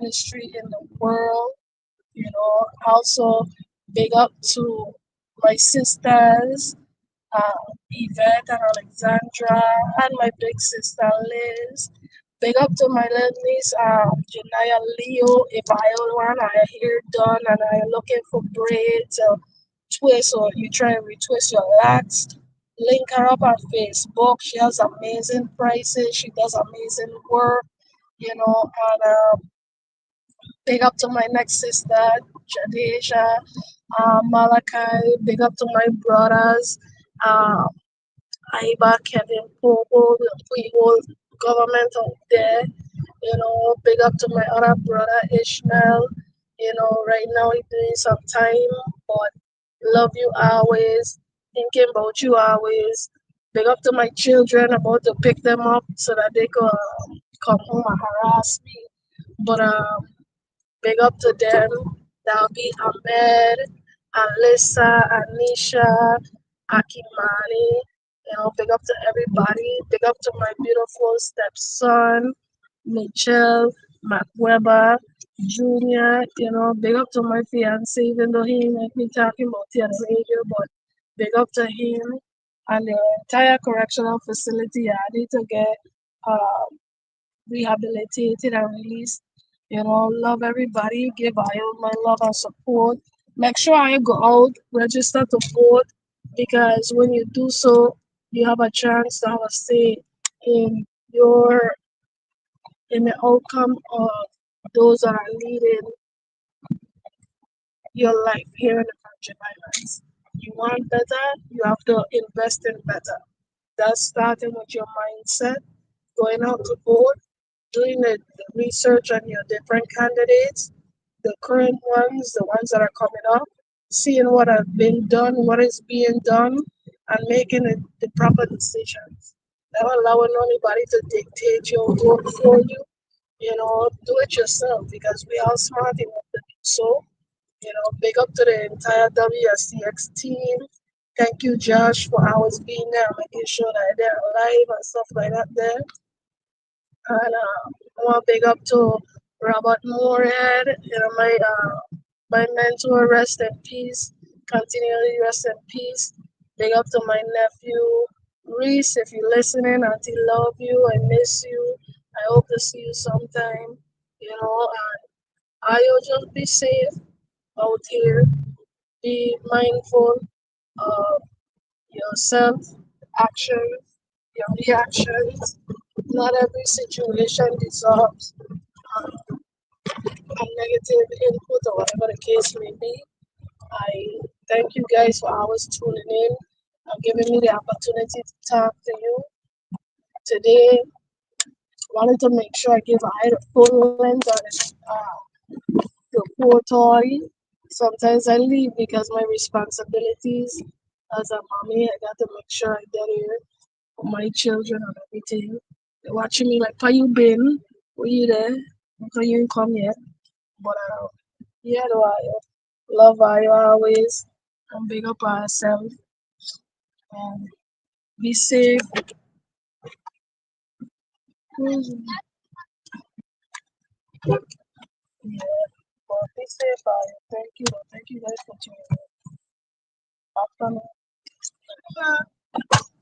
ministry in the world. Also big up to my sisters, Yvette and Alexandra, and my big sister Liz. Big up to my little niece, Janaya Leo. If I own one, I hair done and I looking for braids or twist or you try and retwist your locks. Link her up on Facebook. She has amazing prices. She does amazing work, and big up to my next sister, Jadeja, Malachi. Big up to my brothers. Um, Aiba, Kevin, Pogo, the whole government out there. Big up to my other brother Ishmael. Right now he's doing some time, but love you always, thinking about you always. Big up to my children, about to pick them up so that they could come home and harass me. But big up to them. That'll be Ahmed, Alyssa, Anisha, Akimani. Big up to everybody. Big up to my beautiful stepson, Mitchell, Mac Weber, Junior. Big up to my fiance, even though he ain't like me talking about it on the radio, but big up to him and the entire correctional facility. I need to get uh, rehabilitated and released. Love everybody. Give I all my love and support. Make sure I go out, register to vote because when you do so, you have a chance to have a say in your in the outcome of those that are leading your life here in the Virgin Islands. You want better, you have to invest in better. That's starting with your mindset, going out to vote, doing the research on your different candidates, the current ones, the ones that are coming up, seeing what have been done, what is being done, and making the proper decisions. Never allowing anybody to dictate your vote for you. Do it yourself because we are smart enough to do so. Big up to the entire WSCX team. Thank you, Josh, for always being there, making sure that they're alive and stuff like that there. And I want to big up to Robert Moorhead, my mentor, rest in peace. Continually rest in peace. Big up to my nephew, Reese, if you're listening, Auntie love you, I miss you. I hope to see you sometime. And I'll just be safe out here. Be mindful of yourself, actions, your reactions. Not every situation deserves a negative input or whatever the case may be. I thank you guys for always tuning in and giving me the opportunity to talk to you today. Wanted to make sure I give a full lens on the poor toy. Sometimes I leave because my responsibilities as a mommy, I got to make sure I get here for my children and everything. They're watching me like, "Where you been? Were you there? How come you ain't come yet?" But yeah, though I love I always and big up ourselves and be safe. Mhm. Yeah, but be safe. I thank you. Thank you guys for tuning in. Afternoon.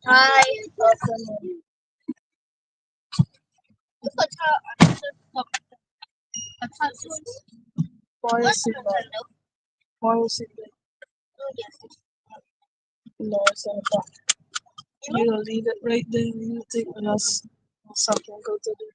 Hi. Afternoon. Why is it that? Why is it that? No, it's not. We'll leave it right there. We'll take with us something good to do.